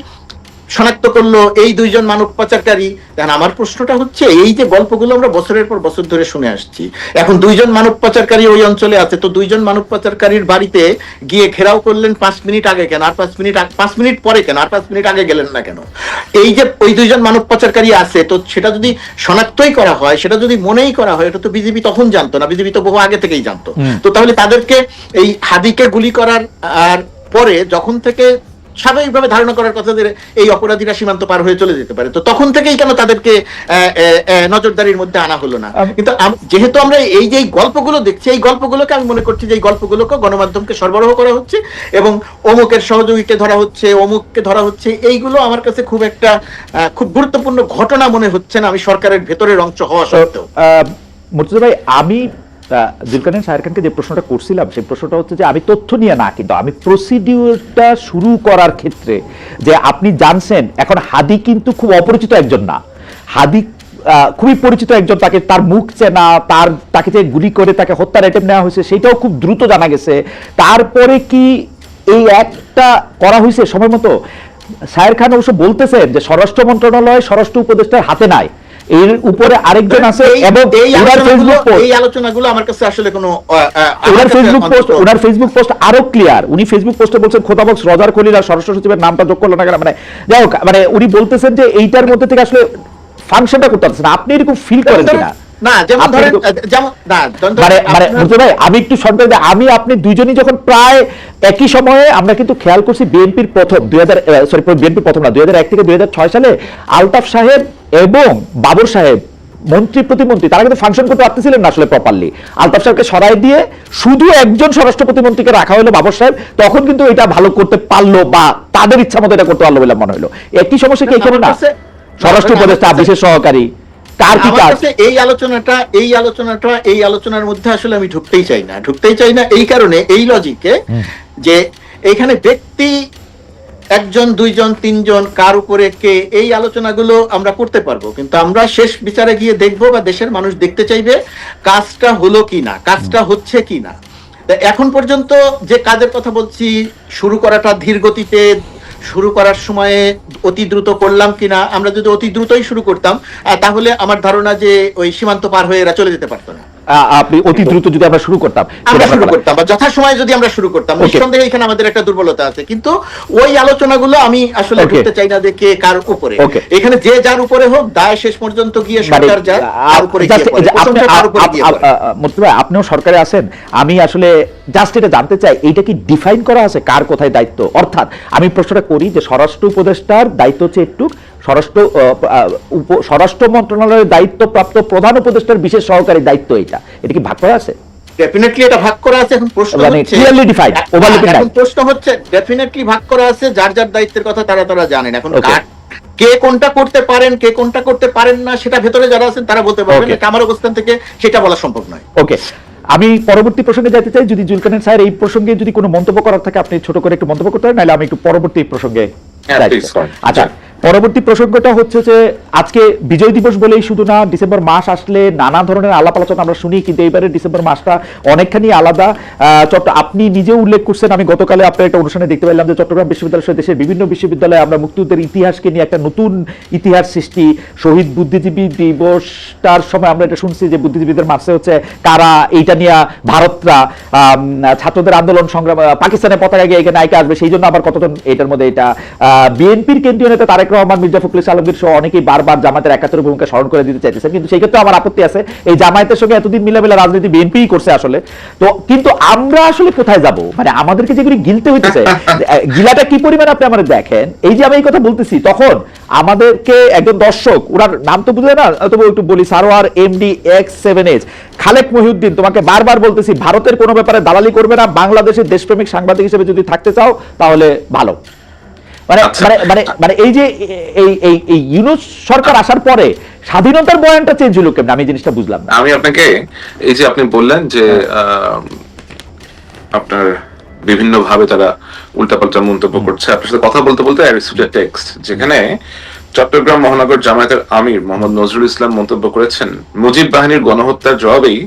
শনাক্ত করলো এই দুইজন মানব পাচারকারী। আমার প্রশ্নটা হচ্ছে, এই যে গল্পগুলো আমরা বছরের পর বছর ধরে শুনে আসছি, এখন দুইজন মানব পাচারকারী ওই অঞ্চলে আছে, তো দুইজন মানব পাচারকারীর বাড়িতে গিয়ে ঘেরাও করলেন 5 মিনিট আগে কেন, আর 5 মিনিট পরে কেন, আর 5 মিনিট আগে গেলেন না কেন? এই যে ওই দুইজন মানব পাচারকারী আছে, তো সেটা যদি শনাক্তই করা হয়, সেটা যদি মনেই করা হয়, এটা তো বিজেপি তখন জানতো না, বিজেপি তো বহু আগে থেকেই জানতো। তো তাহলে তাদেরকে এই হাদিকে গুলি করার আর পরে যখন থেকে স্বাভাবিকভাবে ধারণা করার কথা যে এই অপরাধীরা সীমান্ত পার হয়ে চলে যেতে পারে, তো তখন থেকেই কেন তাদেরকে নজরদারির মধ্যে আনা হলো না? কিন্তু যেহেতু আমরা এই যে গল্পগুলো দেখছি, এই গল্পগুলোকে আমি মনে করছি যে এই গল্পগুলোকে গণমাধ্যমকে সরবরাহ করা হচ্ছে এবং অমুকের সহযোগীকে ধরা হচ্ছে, অমুককে ধরা হচ্ছে, এইগুলো আমার কাছে খুব একটা খুব গুরুত্বপূর্ণ ঘটনা মনে হচ্ছে না, আমি সরকারের ভেতরের অংশ হওয়া সত্ত্বেও।
মুর্তজা ভাই, আমি জুলকারনাইন সাহের খানকে যে প্রশ্নটা করছিলাম, সেই প্রশ্নটা হচ্ছে যে আমি তথ্য নিয়ে না, কিন্তু আমি প্রসিডিউরটা শুরু করার ক্ষেত্রে যে আপনি জানছেন এখন হাদি কিন্তু খুব অপরিচিত একজন না, হাদি খুবই পরিচিত একজন, তাকে তার মুখ চেনা, তাকে যে গুলি করে তাকে হত্যার আইটেম নেওয়া হয়েছে সেটাও খুব দ্রুত জানা গেছে, তারপরে কি এই একটা করা হয়েছে সময় মতো? সাহের খান অবশ্য বলতেছেন যে স্বরাষ্ট্র মন্ত্রণালয় স্বরাষ্ট্র উপদেষ্টার হাতে নাই, এর উপরে আরেকজন আছে, এবং
এই আলোচনাগুলো আমার কাছে আসলে কোনো
ওনার ফেসবুক পোস্ট আরো ক্লিয়ার। উনি ফেসবুক পোস্টে বলছেন খোদাবক্স রজার খলিল আর স্বরাষ্ট্র সচিবের নামটা যোগ করলো না কেন, মানে যাই হোক, মানে উনি বলতেছেন যে এইটার মধ্যে থেকে আসলে ফাংশনটা করতে পারছে না। আপনি এরকম ফিল করেন কিনা? আমি একটু সন্দেহ, আমি আপনি দুইজনই যখন প্রায় একই সময়ে, আমরা কিন্তু খেয়াল করছি বিএনপির প্রথম 2001 থেকে 2006 সালে আলতাফ সাহেব এবং বাবর সাহেব মন্ত্রী প্রতিমন্ত্রী তারা কিন্তু ফাংশন করতে পারতেছিলেন না আসলে প্রপারলি। আলতাফ সাহেবকে সরাই দিয়ে শুধু একজন স্বরাষ্ট্র প্রতিমন্ত্রীকে রাখা হলো, বাবর সাহেব, তখন কিন্তু এটা ভালো করতে পারলো বা তাদের ইচ্ছা মতো এটা করতে পারলো বলে মনে হলো। একই সমস্যা কি এখানে না? স্বরাষ্ট্র উপদেষ্টা, বিশেষ সহকারী,
এই আলোচনার মধ্যে আসলে আমি ঢুকতেই চাই না এই কারণে, এই লজিকে যে এইখানে ব্যক্তি একজন, দুইজন, তিনজন, কার উপরে কে, এই আলোচনাগুলো আমরা করতে পারবো, কিন্তু আমরা শেষ বিচারে গিয়ে দেখবো বা দেশের মানুষ দেখতে চাইবে কাজটা হলো কিনা, কাজটা হচ্ছে কিনা। এখন পর্যন্ত যে কাজের কথা বলছি, শুরু করাটা ধীর গতিতে শুরু করার সময়ে অতি দ্রুত করলাম কিনা, আমরা যদি অতি দ্রুতই শুরু করতাম তাহলে আমার ধারণা যে ওই সীমান্ত পার হয়ে এরা চলে যেতে পারতো না।
আপনি অতি দ্রুত যদি আমরা শুরু করতাম
বা যথাসময়ে যদি আমরা শুরু করতাম, নিঃসন্দেহে এখানে আমাদের একটা দুর্বলতা আছে, কিন্তু ওই আলোচনাগুলো আমি আসলে করতে চাই না যে কে কার উপরে। এখানে যে যার উপরে হোক, দায় শেষ পর্যন্ত গিয়ে সরকার যার উপরে গিয়ে পড়ে।
মুর্তজা, আপনিও সরকারে আছেন, আমি আসলে জাস্ট এটা জানতে চাই, এইটা কি ডিফাইন করা আছে কার কোথায় দায়িত্ব? অর্থাৎ আমি প্রশ্নটা করি যে স্বরাষ্ট্র উপদেষ্টার দায়িত্ব হচ্ছে একটু, স্বরাষ্ট্র মন্ত্রণালয়ের দায়িত্বপ্রাপ্ত প্রধান উপদেষ্টার বিশেষ সহকারী দায়িত্ব, এটা কি ভাগ করা আছে?
ডেফিনেটলি এটা ভাগ করা আছে। এখন প্রশ্ন হচ্ছে
ক্লিয়ারলি ডিফাইন্ড,
এখন প্রশ্ন হচ্ছে ডেফিনেটলি ভাগ করা আছে, যার যার দায়িত্বের কথা তারা জানেন। এখন কে কোনটা করতে পারেন, কে কোনটা করতে পারেন না, সেটা ভেতরে যারা আছেন তারা বলতে পারবেন, আমার অবস্থান থেকে সেটা বলা সম্ভব নয়।
ওকে, আমি পরবর্তী প্রসঙ্গে যেতে চাই। যদি জুলকারনাইন স্যার এই প্রসঙ্গে যদি কোনো মন্তব্য করার থাকে আপনি ছোট করে একটু মন্তব্য করতে পারেন, নাহলে আমি একটু পরবর্তী প্রসঙ্গে। আচ্ছা, পরবর্তী প্রসঙ্গটা হচ্ছে যে আজকে বিজয় দিবস বলেই শুধু না, ডিসেম্বর মাস আসলে নানা ধরনের আলাপ আলোচনা আমরা শুনি, কিন্তু এইবারে ডিসেম্বর মাসটা অনেকখানি আলাদা। আপনি নিজেও উল্লেখ করছেন, আমি গতকালে আপনার একটা অনুষ্ঠানে দেখতে পেলাম যে চট্টগ্রাম বিশ্ববিদ্যালয় সহ দেশের বিভিন্ন বিশ্ববিদ্যালয়ে আমরা মুক্তিযুদ্ধের ইতিহাসকে নিয়ে একটা নতুন ইতিহাস সৃষ্টি, শহীদ বুদ্ধিজীবী দিবসটার সময় আমরা এটা শুনছি যে বুদ্ধিজীবীদের মার্চে হচ্ছে কারা, এইটা নিয়ে ভারতরা ছাত্রদের আন্দোলন সংগ্রাম, পাকিস্তানের পতাকা গিয়ে এখানে আইকে আসবে, সেই জন্য আবার কতজন এটার মধ্যে, এটা বিএনপির কেন্দ্রীয় নেতা তারেক রহমান, মির্জা ফখরুল আলমগীর সহ অনেকেই বারবার জামাতের একাত্তরের ভূমিকা স্মরণ করে দিতে চাইতেছেন, কিন্তু সেই ক্ষেত্রে আমার আপত্তি আছে, এই জামায়াতের সঙ্গে এতদিন মিলামেলা রাজনীতি বিএনপিই করছে আসলে। তো কিন্তু আমরা আসলে কোথায় যাব, মানে আমাদেরকে যেগুলি গিলতে হইতেছে, গিলাটা কি পরিমাণ আপনি আমাদের দেখেন। এই যে আমি এই কথা বলতেছি, তখন আমাদেরকে একজন দর্শক, ওনার নাম তো বুঝলে না, তবে একটু বলি, সারোয়ার MD X7H খালেক মহিউদ্দিন, তোমাকে বারবার বলতেছি ভারতের কোনো ব্যাপারে দালালি করবে না, বাংলাদেশের দেশপ্রেমিক সাংবাদিক হিসেবে যদি থাকতে চাও তাহলে ভালো। মানে মানে মানে মানে এই যে এই ইউনূস সরকার আসার পরে স্বাধীনতার বয়ানটা চেঞ্জ হলো কেমন, আমি জিনিসটা বুঝলাম না।
আমি আপনাকে এই যে আপনি বললেন যে আপনার বিভিন্ন ভাবে তারা উল্টাপাল্টা মন্তব্য করছে, আপনার সাথে কথা বলতে বলতে টেক্সট যেখানে চট্টগ্রাম মহানগর জামায়াতের আমির মোহাম্মদ নজরুল ইসলাম মন্তব্য করেছেন, মুজিব বাহিনীর গণহত্যার জবাবেই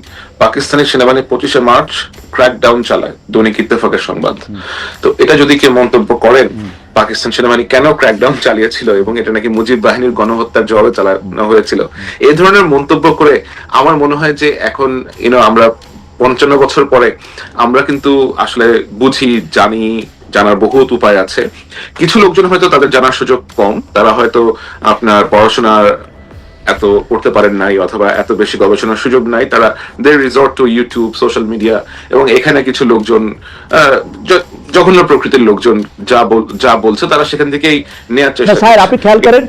পাকিস্তানি সেনাবাহিনী 25শে মার্চ ক্র্যাকডাউন চালায়, দৈনিক ইত্তেফাকের সংবাদ। তো এটা যদি কেউ মন্তব্য করেন পাকিস্তান সেনাবাহিনী কেন ক্র্যাকডাউন চালিয়েছিল এবং এটা নাকি মুজিব বাহিনীর গণহত্যার জবাবে চালানো হয়েছিল, এই ধরনের মন্তব্য করে আমার মনে হয় যে এখন আমরা 55 বছর পরে আমরা কিন্তু আসলে বুঝি, জানি, জানার বহুত উপায় আছে। কিছু লোকজন হয়তো তাদের জানার সুযোগ কম, তারা হয়তো আপনার পড়াশোনার এত করতে পারেন নাই অথবা এত বেশি গবেষণার সুযোগ নাই, তারা they resort to YouTube, social media, এবং এখানে কিছু লোকজন জঘন্য প্রকৃতির লোকজন যা বলছে তারা সেখান থেকেই নেওয়ার চেষ্টা।
স্যার আপনি খেয়াল করেন,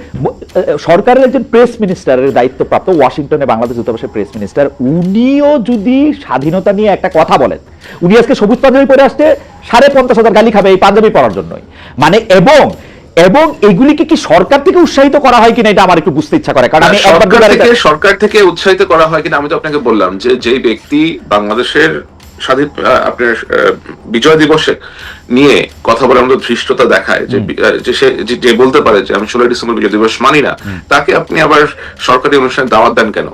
সরকারের একজন প্রেস মিনিস্টারের দায়িত্বপ্রাপ্ত ওয়াশিংটনে বাংলাদেশ দূতাবাসের প্রেস মিনিস্টার, উনিও যদি স্বাধীনতা নিয়ে একটা কথা বলেন, উনি আজকে সবুজ পাঞ্জাবি পরে আসতে 50,000 গালি খাবে এই পাঞ্জাবি পরার জন্যই, মানে এবং এগুলিকে কি সরকার থেকে উৎসাহিত করা হয় কিনা এটা আমার একটু বুঝতে ইচ্ছা করে, কারণ আমি
সরকার থেকে উৎসাহিত করা হয় কিনা, আমি তো আপনাকে বললাম যে যেই ব্যক্তি বাংলাদেশের স্বাধীন আপনার বিজয় দিবসে নিয়ে কথা বলার মতো ধৃষ্টতা দেখায়, যে বলতে পারে যে আমি 16 ডিসেম্বর বিজয় দিবস মানি না, তাকে আপনি আবার সরকারি অনুষ্ঠানে দাওয়াত দেন কেন?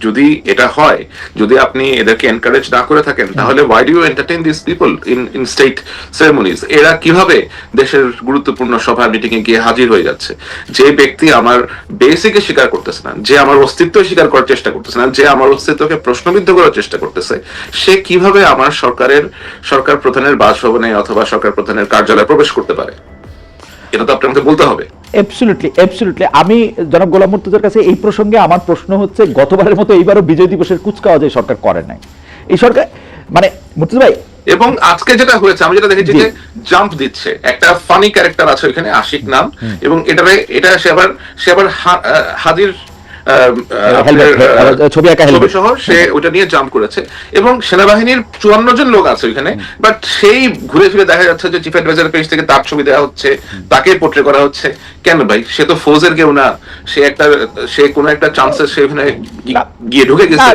যদি এটা হয়, যদি আপনি এদেরকে এনকারেজ না করে থাকেন, তাহলে why do you entertain these people in state ceremonies? এরা কিভাবে দেশের গুরুত্বপূর্ণ সভা মিটিং এ গিয়ে হাজির হয়ে যাচ্ছে? যে ব্যক্তি আমার বেসিকে স্বীকার করতেছে না, যে আমার অস্তিত্ব স্বীকার করার চেষ্টা করতেছে না, যে আমার অস্তিত্বকে প্রশ্নবিদ্ধ করার চেষ্টা করতেছে, সে কিভাবে আমার সরকার প্রধানের বাসভবনে অথবা সরকার প্রধানের কার্যালয়ে প্রবেশ করতে পারে? এটা তো আপনাকে বলতে হবে।
অ্যাবসলিউটলি। আমি জনাব গোলাম মুর্তজার কাছে এই প্রসঙ্গে আমার প্রশ্ন হচ্ছে, গতবারের মতো এইবারও বিজয় দিবসের কুচকাওয়াজ এই সরকার করে নাই, এই সরকার মানে মুর্তজা ভাই।
এবং আজকে যেটা হয়েছে, আমি যেটা দেখেছি যে জাম্প দিচ্ছে একটা ফানি ক্যারেক্টার আছে ওখানে, আশিক নাম, এবং এটা সে আবার হাজির ছবি সহ সে ওটা নিয়ে জাম্প করেছে, এবং সেনাবাহিনীর 54 জন লোক আছে ওইখানে, বাট সেই ঘুরে ফিরে দেখা যাচ্ছে যে চিফ অ্যাডভাইজার পেজ থেকে তার ছবি দেওয়া হচ্ছে, তাকে পোর্ট্রে করা হচ্ছে। কেন ভাই? সে তো ফৌজের কেউ না, সে কোনো একটা চান্সে সে ওখানে গিয়ে ঢুকে গেছে,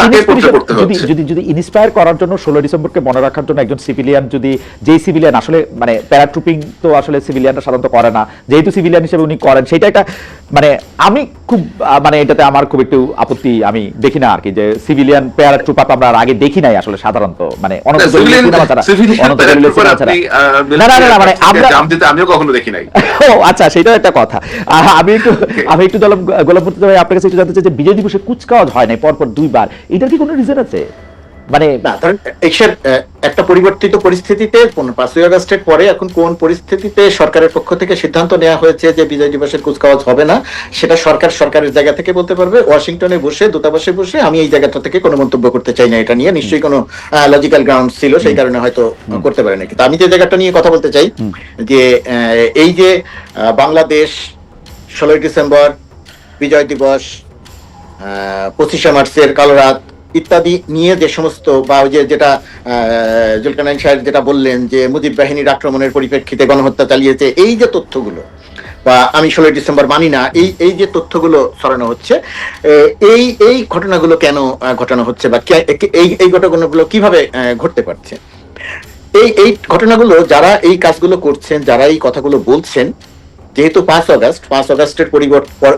তাকে পোর্ট্রে করতে হচ্ছে।
যদি ইন্সপায়ার করার জন্য 16 ডিসেম্বরকে মনে রাখার জন্য একজন সিভিলিয়ান, যদি যেই সিভিলিয়ান আসলে মানে প্যারাট্রুপিং তো আসলে সিভিলিয়ানরা সাধারণত করে না, যেহেতু সিভিলিয়ান হিসেবে উনি করেন, সেটা একটা মানে আমি খুব মানে এটাতে আমার খুব একটু আপত্তি, আমি দেখি না আর কি, যে সিভিলিয়ান প্যারাট্রুপার আমরা আগে দেখি নাই আসলে সাধারণত, মানে
আমিও কখনো দেখি নাই।
ও আচ্ছা, সেটাও একটা কথা। আমি একটু গোলাম মুর্তজা ভাই আপনার কাছে একটু জানতে চাই যে বিজয় দিবসে কুচকাওয়াজ হয় নাই পরপর 2 বার, এটার কি কোনো রিজন আছে? মানে
না, ধরেন একটা পরিবর্তিত পরিস্থিতিতে 5ই আগস্টের পরে এখন কোন পরিস্থিতিতে সরকারের পক্ষ থেকে সিদ্ধান্ত নেওয়া হয়েছে যে বিজয় দিবসের কুচকাওয়াজ হবে না, সেটা সরকারের জায়গা থেকে বলতে পারবে। ওয়াশিংটনে বসে, দূতাবাসে বসে আমি এই জায়গাটা থেকে কোনো মন্তব্য করতে চাই না, এটা নিয়ে নিশ্চয়ই কোনো লজিক্যাল গ্রাউন্ড ছিল, সেই কারণে হয়তো করতে পারে না। কিন্তু আমি যে জায়গাটা নিয়ে কথা বলতে চাই, যে এই যে বাংলাদেশ 16 ডিসেম্বর বিজয় দিবস, 25শে মার্চের কালো রাত ইত্যাদি নিয়ে যে সমস্ত, বা যেটা জুলকারনাইন সাহেব যেটা বললেন যে মুজিব বাহিনীর আক্রমণের পরিপ্রেক্ষিতে গণহত্যা চালিয়েছে, এই যে তথ্যগুলো, বা আমি 16 ডিসেম্বর মানি না, এই যে তথ্যগুলো ছড়ানো হচ্ছে, এই ঘটনাগুলো কেন ঘটানো হচ্ছে, বা এই ঘটনাগুলো কিভাবে ঘটতে পারছে? এই ঘটনাগুলো যারা এই কাজগুলো করছেন, যারা এই কথাগুলো বলছেন, যেহেতু 5 আগস্টের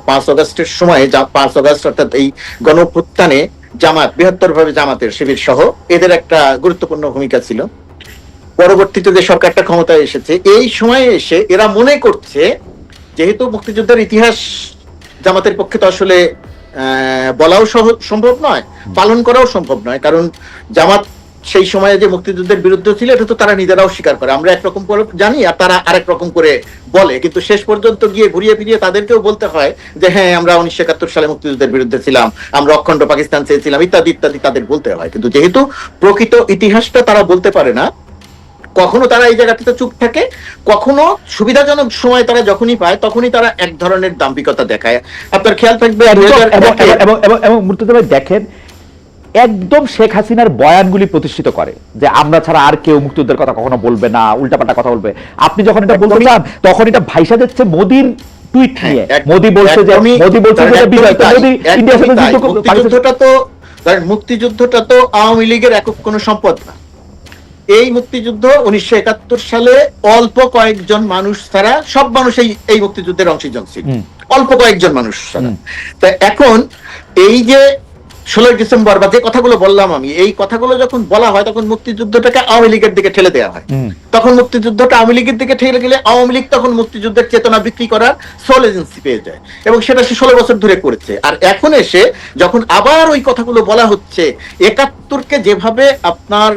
5 আগস্টের সময় 5 আগস্ট অর্থাৎ এই গণঅভ্যুত্থানে জামাত, বৃহত্তরভাবে জামাতের শিবির সহ এদের একটা গুরুত্বপূর্ণ ভূমিকা ছিল। পরবর্তীতে যে সরকারটা ক্ষমতায় এসেছে, এই সময়ে এসে এরা মনে করছে, যেহেতু মুক্তিযুদ্ধের ইতিহাস জামাতের পক্ষে তো আসলে বলাও সম্ভব নয়, পালন করাও সম্ভব নয়, কারণ জামাত সেই সময়ে যে মুক্তিযুদ্ধের বিরুদ্ধে ছিল এটা তো তারা নিজেরাও স্বীকার করে। আমরা একরকম করে জানি আর তারা আরেক রকম করে বলে, কিন্তু শেষ পর্যন্ত গিয়ে ঘুরিয়ে ফিরিয়ে তাদেরকেও বলতে হয় যে হ্যাঁ আমরা 1971 সালে মুক্তিযুদ্ধের বিরুদ্ধে ছিলাম, আমরা অখণ্ড পাকিস্তান চেয়েছিলাম, ইত্যাদি ইত্যাদি তাদের বলতে হয়। কিন্তু যেহেতু প্রকৃত ইতিহাসটা তারা বলতে পারে না, কখনো তারা এই জায়গাটাতে চুপ থাকে, কখনো সুবিধাজনক সময় তারা যখনই পায় তখনই তারা এক ধরনের দাম্ভিকতা দেখায়। আপনার খেয়াল থাকবে
এবং মুর্তজা ভাই দেখেন একদম শেখ হাসিনার বয়ানগুলি প্রতিষ্ঠিত করে যে আমরা ছাড়া আর কেউ মুক্তিযুদ্ধের কথা কখনো বলবে না, উল্টাপাল্টা কথা বলবে। আপনি যখন এটা বলতে চান তখন এটা ভাইসা যাচ্ছে মোদির টুইট নিয়ে। মোদি বলছে যে বিজয়, তো মোদি ইন্ডিয়ার সাথে
মুক্তিযুদ্ধটা তো আওয়ামী লীগের একক কোনো সম্পদ না। এই মুক্তিযুদ্ধ 1971 সালে অল্প কয়েকজন মানুষ ছাড়া সব মানুষ এই মুক্তিযুদ্ধের অংশীজন ছিল, অল্প কয়েকজন মানুষ ছাড়া। তা এখন এই যে 16 ডিসেম্বর বা যে কথাগুলো বললাম আমি, এই কথাগুলো যখন বলা হয় তখন মুক্তিযুদ্ধটাকে আওয়ামী লীগের দিকে ঠেলে দেওয়া হয়। তখন মুক্তিযুদ্ধটা আওয়ামী লীগের দিকে ঠেলে গেলে আওয়ামী লীগ তখন মুক্তিযুদ্ধের চেতনা বিক্রি করার সোল এজেন্সি পেয়ে যায়, এবং সেটা সে 16 বছর ধরে করেছে। আর এখন এসে যখন আবার ওই কথাগুলো বলা হচ্ছে, 71কে যেভাবে আপনার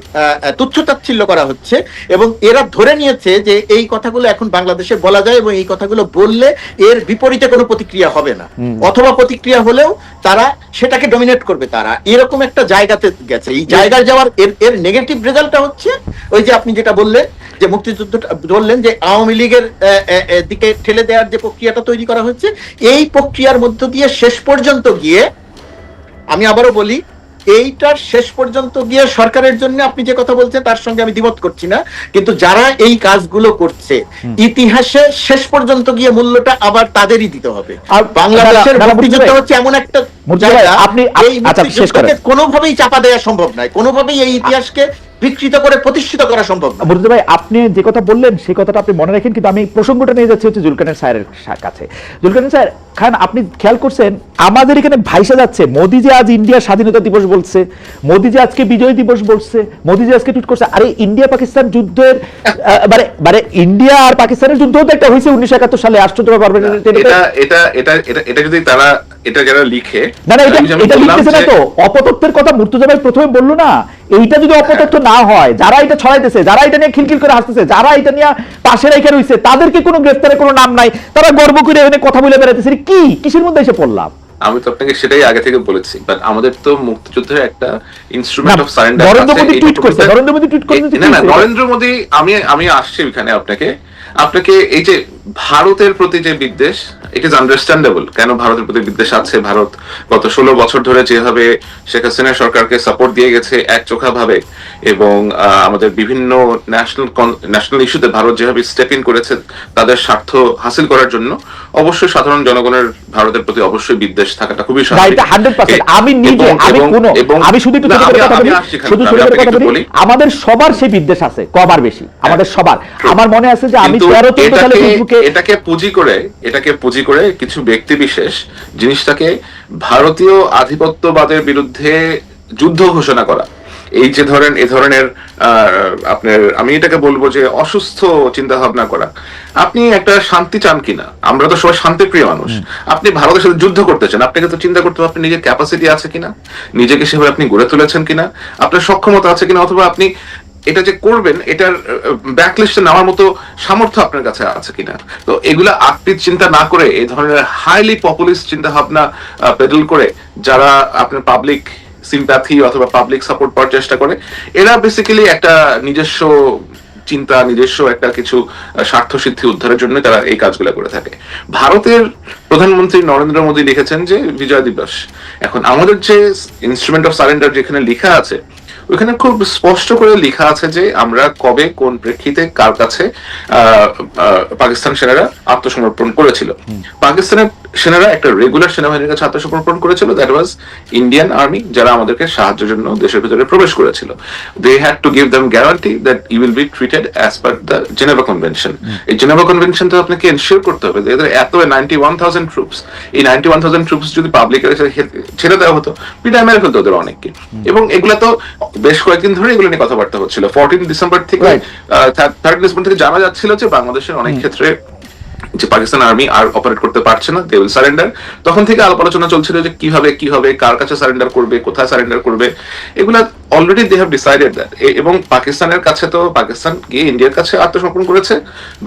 তুচ্ছতাচ্ছিল্য করা হচ্ছে, এবং এরা ধরে নিয়েছে যে এই কথাগুলো এখন বাংলাদেশে বলা যায় এবং এই কথাগুলো বললে এর বিপরীতে কোনো প্রতিক্রিয়া হবে না, অথবা প্রতিক্রিয়া হলেও তারা সেটাকে ডমিনেট করবে। তারা এরকম একটা জায়গাতে গেছে। এই জায়গায় যাওয়ার এর নেগেটিভ রেজাল্টটা হচ্ছে ওই যে আপনি যেটা বললেন যে মুক্তিযুদ্ধটা বললেন যে আওয়ামী লীগের দিকে ঠেলে দেওয়ার যে প্রক্রিয়াটা তৈরি করা হচ্ছে, এই প্রক্রিয়ার মধ্য দিয়ে শেষ পর্যন্ত গিয়ে, আমি আবারও বলি, এইটার শেষ পর্যন্ত গিয়ে সরকারের জন্য আপনি যে কথা বলছেন তার সঙ্গে আমি দ্বিমত করছি না, কিন্তু যারা এই কাজগুলো করছে ইতিহাসে শেষ পর্যন্ত গিয়ে মূল্যটা আবার তাদেরই দিতে হবে। আর বাংলাদেশের মুক্তিযুদ্ধ হচ্ছে এমন একটা জায়গা, আপনি এই মুক্তিযুদ্ধকে কোনোভাবেই চাপা দেওয়া সম্ভব নয়, কোনোভাবেই এই ইতিহাসকে বিকৃত করে প্রতিষ্ঠিত করা সম্ভব না।
মুর্তজা ভাই আপনি যে কথা বললেন সেই কথাটা আপনি মনে রাখেন, কিন্তু আমি প্রসঙ্গটা নিয়ে যাচ্ছি হচ্ছে জুলকারনাইন স্যারের কাছে। জুলকারনাইন স্যার খান, আপনি খেয়াল করছেন আমাদের এখানে ভাইসা যাচ্ছে মোদি যে আজ ইন্ডিয়া স্বাধীনতা দিবস বলছে, মোদি যে আজকে বিজয় দিবস বলছে, মোদি যে আজকে টুইট করছে। আরে ইন্ডিয়া পাকিস্তান যুদ্ধের মানে ইন্ডিয়া আর পাকিস্তানের যুদ্ধ তো একটা হয়েছে 1971 সালে। আশ্চর্য ব্যাপার
এটা যদি তারা এটা যারা লিখে,
না না এটা লিখতেছে না তো, অপতথ্যের কথা মুর্তজা ভাই প্রথমে বললো না। এইটা যদি অপতথ্য না হয়, যারা এটা ছড়াইতেছে, যারা এটা নিয়ে খিলখিল করে হাসতেছে, যারা এটা নিয়ে পাশে রেখে রয়েছে, তাদেরকে কোনো গ্রেফতারের কোনো নাম নাই, তারা গর্ব করে এখানে কথা বলে বেড়াইতেছে। কি কিসের মধ্যে এসে পড়লাম?
আমি তো আপনাকে সেটাই আগে থেকে বলেছি, বাট আমাদের তো মুক্তিযুদ্ধের একটা ইনস্ট্রুমেন্ট অফ সারেন্ডার আছে।
নরেন্দ্র মোদি টুইট করছে, নরেন্দ্র মোদি টুইট করছে
না না নরেন্দ্র মোদি, আমি আসছি এখানে আপনাকে এই যে ভারতের প্রতি যে বিদ্বেষ, ইট ইজ আন্ডারস্ট্যান্ডেবল কেন ভারতের প্রতি বিদ্বেষ আছে। ভারত গত 16 বছর ধরে যেভাবে শেখ হাসিনা সরকারকে সাপোর্ট দিয়ে গেছে একচোখা ভাবে, এবং আমাদের বিভিন্ন ন্যাশনাল ইস্যুতে ভারত যেভাবে স্টেপ ইন করেছে তাদের স্বার্থ হাসিল করার জন্য, অবশ্যই সাধারণ জনগণের ভারতের প্রতি অবশ্যই বিদ্বেষ থাকাটা খুবই স্বাভাবিক।
আমাদের সবার সেই বিদ্বেষ আছে, কবার বেশি আমাদের সবার। আমার মনে আছে যে আমি
এটাকে পুঁজি করে কিছু ব্যক্তি বিশেষ জিনিসটাকে ভারতীয় আধিপত্যবাদের বিরুদ্ধে যুদ্ধ ঘোষণা করা, এই যে ধরেন এ ধরনের আপনার, আমি এটাকে বলবো যে অসুস্থ চিন্তা ভাবনা করা। আপনি একটা শান্তি চান কিনা? আমরা তো সবাই শান্তিপ্রিয় মানুষ। আপনি ভারতের সাথে যুদ্ধ করতে চান, আপনাকে তো চিন্তা করতে হবে আপনি নিজের ক্যাপাসিটি আছে কিনা, নিজেকে সেভাবে আপনি গড়ে তুলেছেন কিনা, আপনার সক্ষমতা আছে কিনা, অথবা আপনি এটা যে করবেন এটার ব্যাকলিস্টে নেওয়ার মতো সামর্থ্য আপনার কাছে আছে কিনা। তো এগুলা আকৃত চিন্তা না করে এই ধরনের হাইলি পপুলিস্ট চিন্তা ভাবনা পেডল করে যারা আপনার পাবলিক সিম্প্যাথি অথবা পাবলিক সাপোর্ট পাওয়ার চেষ্টা করে, এরা বেসিক্যালি একটা নিজস্ব চিন্তা, নিজস্ব একটা কিছু স্বার্থ সিদ্ধি উদ্ধারের জন্য তারা এই কাজগুলো করে থাকে। ভারতের প্রধানমন্ত্রী নরেন্দ্র মোদী লিখেছেন যে বিজয় দিবস। এখন আমাদের যে ইনস্ট্রুমেন্ট অফ সারেন্ডার যেখানে লেখা আছে, ওখানে খুব স্পষ্ট করে লেখা আছে যে আমরা কবে কোন প্রেক্ষিতে কার কাছে পাকিস্তান সেনারা আত্মসমর্পণ করেছিল। পাকিস্তানের সেনারা একটা রেগুলার সেনাবাহিনীর কাছে আত্মসমর্পণ করেছিল, দ্যাট ওয়াজ ইন্ডিয়ান আর্মি, যারা আমাদেরকে সাহায্যের জন্য দেশের ভিতরে প্রবেশ করেছিল। They had to give them guarantee that you will be treated as per the Geneva convention. এই জেনেভা কনভেনশন তো আপনাকে এনশিওর করতে হবে যে এত 91,000 ট্রুপস, এই 91,000 ট্রুপস যদি পাবলিকের ছেড়ে দেওয়া হতো, পিটায় মেরে ফেলতো ওদের অনেককে। এবং এগুলা তো বেশ কয়েকদিন ধরে এগুলো নিয়ে কথাবার্তা হচ্ছিল। 14 ডিসেম্বর থেকে 3 ডিসেম্বর থেকে জানা যাচ্ছিল যে বাংলাদেশের অনেক ক্ষেত্রে যে পাকিস্তান আর্মি আর অপারেট করতে পারছে না, দে উইল সারেন্ডার, তখন থেকে আলাপ আলোচনা চলছিল যে কিভাবে কি হবে, কার কাছে সারেন্ডার করবে, কোথায় সারেন্ডার করবে, এগুলা already they have decided that. এবং পাকিস্তানের কাছে তো পাকিস্তান গিয়ে ইন্ডিয়ার কাছে আত্মসমর্পণ করেছে,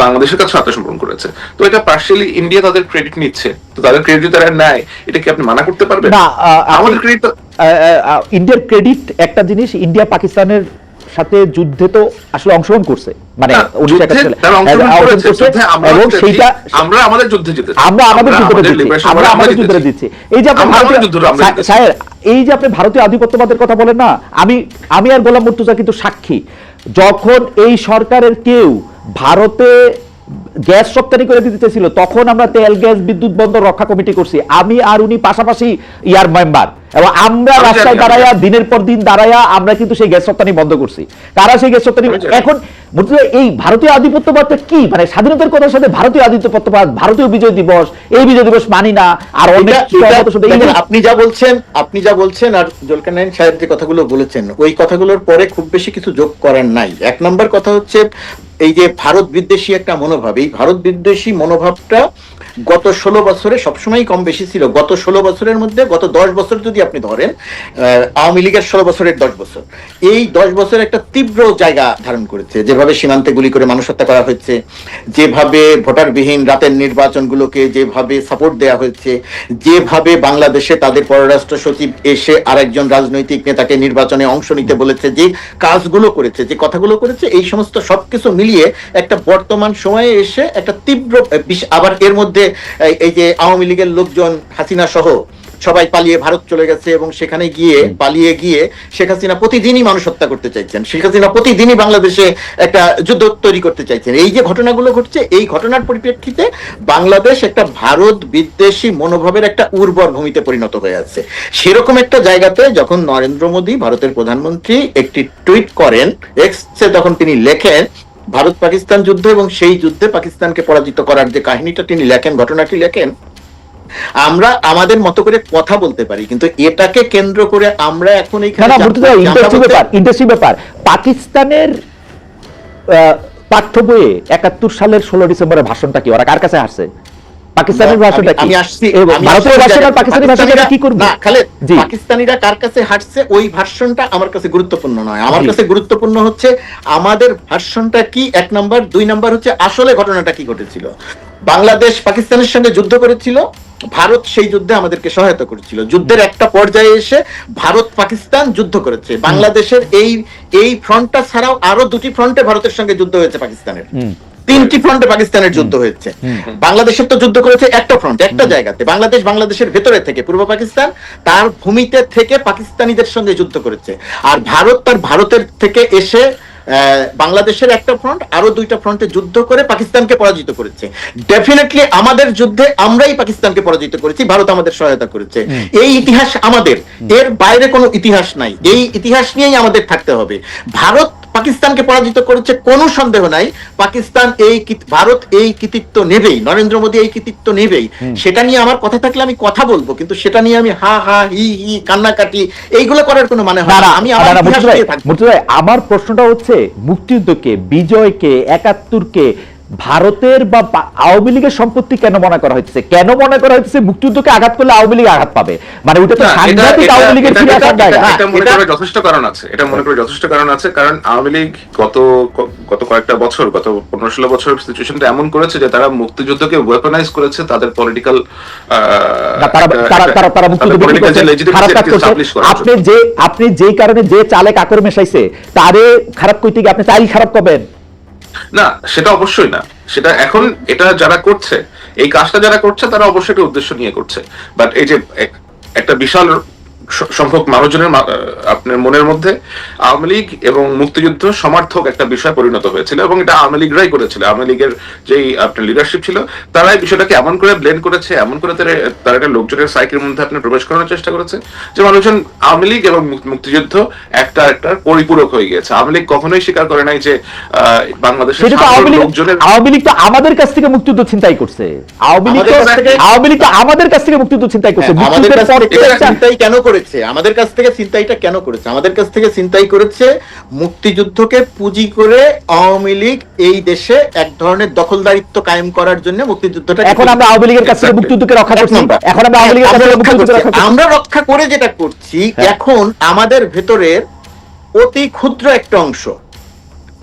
বাংলাদেশের কাছে আত্মসমর্পণ করেছে, তো এটা পার্শিয়ালি ইন্ডিয়া তাদের ক্রেডিট নিচ্ছে, তো তাদের ক্রেডিট তারা নেয়, এটা কি আপনি মানা করতে পারবেন?
না,
আমাদের ক্রেডিট
ইন্ডিয়ার ক্রেডিট একটা জিনিস, ইন্ডিয়া পাকিস্তানের সাথে যুদ্ধে তো আসলে অংশগ্রহণ করছে, মানে 1971 সালে এবং সেইটা
আমরা আমাদের যুদ্ধে জিতেছি,
আমরা আমাদের যুদ্ধে জিতছি, আমরা আমাদের যুদ্ধে জিতছি। এই যে আপনি স্যার, এই যে আপনি ভারতীয় আধিপত্যবাদের কথা বলেন না, আমি আর গোলাম মুর্তজা কিন্তু সাক্ষী, যখন এই সরকারের কেউ ভারতে গ্যাস রপ্তানি করে দিতে ছিল, তখন আমরা তেল গ্যাস বিদ্যুৎ বন্দর রক্ষা কমিটি করছি, আমি আর উনি পাশাপাশি ইয়ার মেম্বার, এবং আমরা রাস্তায় দাঁড়াইয়া দিনের পর দিন দাঁড়াইয়া আমরা কিন্তু সেই গ্যাস রপ্তানি বন্ধ করছি। কারা সেই গ্যাস রপ্তানি? এখন এই ভারতীয় আধিপত্যবাদটা কি, মানে স্বাধীনতার কথার সাথে ভারতীয় আধিপত্যবাদ, ভারতীয় বিজয় দিবস, এই বিজয় দিবস মানি না, আর অনেক
আপনি যা বলছেন আর জুলকারনাইন সাহেব যে কথাগুলো বলেছেন, ওই কথাগুলোর পরে খুব বেশি কিছু যোগ করার নাই। এক নম্বর কথা হচ্ছে এই যে ভারত বিদ্বেষী একটা মনোভাব, এই ভারত বিদ্বেষী মনোভাবটা গত 16 বছরে সবসময় কম বেশি ছিল। গত 16 বছরের মধ্যে গত 10 বছর যদি আপনি ধরেন, আওয়ামী লীগের 16 বছরের 10 বছর, এই 10 বছর একটা তীব্র জায়গা ধারণ করেছে। যেভাবে সীমান্তে গুলি করে মানুষ হত্যা করা হয়েছে, যেভাবে ভোটারবিহীন রাতের নির্বাচনগুলোকে যেভাবে সাপোর্ট দেওয়া হয়েছে, যেভাবে বাংলাদেশে তাদের পররাষ্ট্র সচিব এসে আরেকজন রাজনৈতিক নেতাকে নির্বাচনে অংশ নিতে বলেছে, যে কাজগুলো করেছে, যে কথাগুলো করেছে, এই সমস্ত সবকিছু মিলিয়ে একটা বর্তমান সময়ে এসে একটা তীব্র, আবার এর মধ্যে এই যে আওয়ামী লীগের লোকজন হাসিনা সহ সবাই পালিয়ে ভারত চলে গেছে, এবং সেখানে গিয়ে পালিয়ে গিয়ে শেখ হাসিনা প্রতিদিনই মানুষ হত্যা করতে চাইছেন, শেখ হাসিনা প্রতিদিনই বাংলাদেশে একটা যুদ্ধ তৈরি করতে চাইছেন। এই যে ঘটনাগুলো ঘটছে, এই ঘটনার পরিপ্রেক্ষিতে বাংলাদেশ একটা ভারত বিদ্বেষী মনোভাবের একটা উর্বর ভূমিতে পরিণত হয়ে আছে। সেরকম একটা জায়গাতে যখন নরেন্দ্র মোদী ভারতের প্রধানমন্ত্রী একটি টুইট করেন এক্সে, তখন তিনি লেখেন ভারত পাকিস্তান যুদ্ধ এবং সেই যুদ্ধে পাকিস্তানকে পরাজিত করার যে কাহিনীটা তিনি লেখেন, ঘটনাটি লেখেন, আমরা আমাদের মতো করে কথা বলতে পারি, কিন্তু এটাকে কেন্দ্র করে আমরা এখন
ইন্টারেস্টিং ব্যাপার, পাকিস্তানের পাঠ্য বইয়ে 71 সালের 16 ডিসেম্বরের ভাষণটা কি, ওরা কার কাছে আসছে? পাকিস্তানের ভাষাটা কি?
আমি আসছি,
ভারতের ভাষা আর পাকিস্তানি ভাষাটা কি করব?
না, খালেদ, পাকিস্তানিরা কার কাছে হাঁটছে ওই ভার্সনটা আমার কাছে গুরুত্বপূর্ণ নয়। আমার কাছে গুরুত্বপূর্ণ হচ্ছে আমাদের ভার্সনটা কি, এক নাম্বার। দুই নাম্বার হচ্ছে আসলে ঘটনাটা কি ঘটেছিল। বাংলাদেশ পাকিস্তানের সঙ্গে যুদ্ধ করেছিল, ভারত সেই যুদ্ধে আমাদেরকে সহায়তা করেছিল। যুদ্ধের একটা পর্যায়ে এসে ভারত পাকিস্তান যুদ্ধ করেছে। বাংলাদেশের এই ফ্রন্টটা ছাড়াও আরো 2টি ফ্রন্টে ভারতের সঙ্গে যুদ্ধ হয়েছে পাকিস্তানের, 3টি ফ্রন্টে পাকিস্তানের যুদ্ধ হয়েছে। বাংলাদেশের তো যুদ্ধ করেছে একটা ফ্রন্ট, একটা জায়গাতে। বাংলাদেশের ভেতরে থেকে, পূর্ব পাকিস্তান তার ভূমিতে থেকে পাকিস্তানিদের সঙ্গে যুদ্ধ করেছে, আর ভারত তার ভারতের থেকে এসে বাংলাদেশের একটা ফ্রন্ট, আরো 2টা ফ্রন্টে যুদ্ধ করে পাকিস্তানকে পরাজিত করেছে। ডেফিনেটলি আমাদের যুদ্ধে আমরাই পাকিস্তানকে পরাজিত করেছি, ভারত আমাদের সহায়তা করেছে। এই ইতিহাস আমাদের, এর বাইরে কোনো ইতিহাস নাই। এই ইতিহাস নিয়েই আমাদের থাকতে হবে। ভারত পাকিস্তানকে পরাজিত করেছে, কোনো সন্দেহ নাই। ভারত এই কৃতিত্ব নেবেই, নরেন্দ্র মোদী এই কৃতিত্ব নেবেই। সেটা নিয়ে আমার কথা থাকলে আমি কথা বলবো, কিন্তু সেটা নিয়ে আমি হা হা হি হি কান্নাকাটি এইগুলো করার কোনো মানে হয় না। আমি
আমার প্রশ্নটা হচ্ছে মুক্তিযুদ্ধকে, বিজয়কে, 71কে ভারতের বা আওয়ামী লীগের সম্পত্তি কেন মনে করা হচ্ছে? কেন মনে করা হচ্ছে মুক্তিযুদ্ধকে আঘাত করলে আওয়ামী লীগ আঘাত পাবে? মানে ওটা তো সাংঘাতিক আওয়ামী লীগের ফিরে আসার জায়গা।
এটা মনে করে যথেষ্ট কারণ আছে, এটা মনে করে যথেষ্ট কারণ আছে। কারণ আওয়ামী লীগ গত কয়েকটা বছর, গত 15-16 বছর সিচুয়েশনটা এমন করেছে যে তারা মুক্তিযুদ্ধকে ওয়েপনাইজ করেছে তাদের পলিটিক্যাল,
তারা আপনি যে কারণে যে চালে কাকর মেশাইছে তারে খারাপ কইতে গিয়ে আপনি চাইল খারাপ করবেন
না, সেটা অবশ্যই না। সেটা এখন এটা যারা করছে, এই কাজটা যারা করছে তারা অবশ্যই একটা উদ্দেশ্য নিয়ে করছে। বাট এই যে একটা বিশাল সংখ্যক মানুষজনের আপনার মনের মধ্যে আওয়ামী লীগ এবং মুক্তিযুদ্ধ সমার্থক একটা বিষয় পরিণত হয়েছিল, এবং এটা আওয়ামী লীগরাই করেছিল। আওয়ামী লীগের যেই আপনার লিডারশিপ ছিল, তারাই বিষয়টাকে এমন করে ব্লেন্ড করেছে, এমন করে তারা একটা লোকজনের সাইকের মধ্যে আপনার প্রবেশ করানোর চেষ্টা করেছে যে মানুষজন আওয়ামী লীগ এবং মুক্তিযুদ্ধ একটা পরিপূরক হয়ে গিয়েছে। আওয়ামী লীগ কখনোই স্বীকার করে নাই যে বাংলাদেশের লোকজনের,
আওয়ামী লীগ তো আমাদের কাছ থেকে মুক্তিযুদ্ধ ছিনতাই করছে। আওয়ামী লীগ তো আমাদের কাছ থেকে মুক্তিযুদ্ধ ছিনতাই করছে।
চিন্তাই কেন করেছে? আমাদের কাছ থেকে ছিনতাইটা কেন করেছে? আমাদের কাছ থেকে ছিনতাই করেছে মুক্তিযুদ্ধকে পুঁজি করে আওয়ামী লীগ এই দেশে এক ধরনের দখলদারিত্ব কায়েম করার জন্য মুক্তিযুদ্ধটা।
এখন আমরা আওয়ামী লীগের কাছ থেকে মুক্তিযুদ্ধকে রক্ষা করছি, এখন আমরা আওয়ামী লীগের কাছ থেকে মুক্তিযুদ্ধকে রক্ষা করছি।
আমরা রক্ষা করে যেটা করছি, এখন আমাদের ভেতরের অতি ক্ষুদ্র একটা অংশ,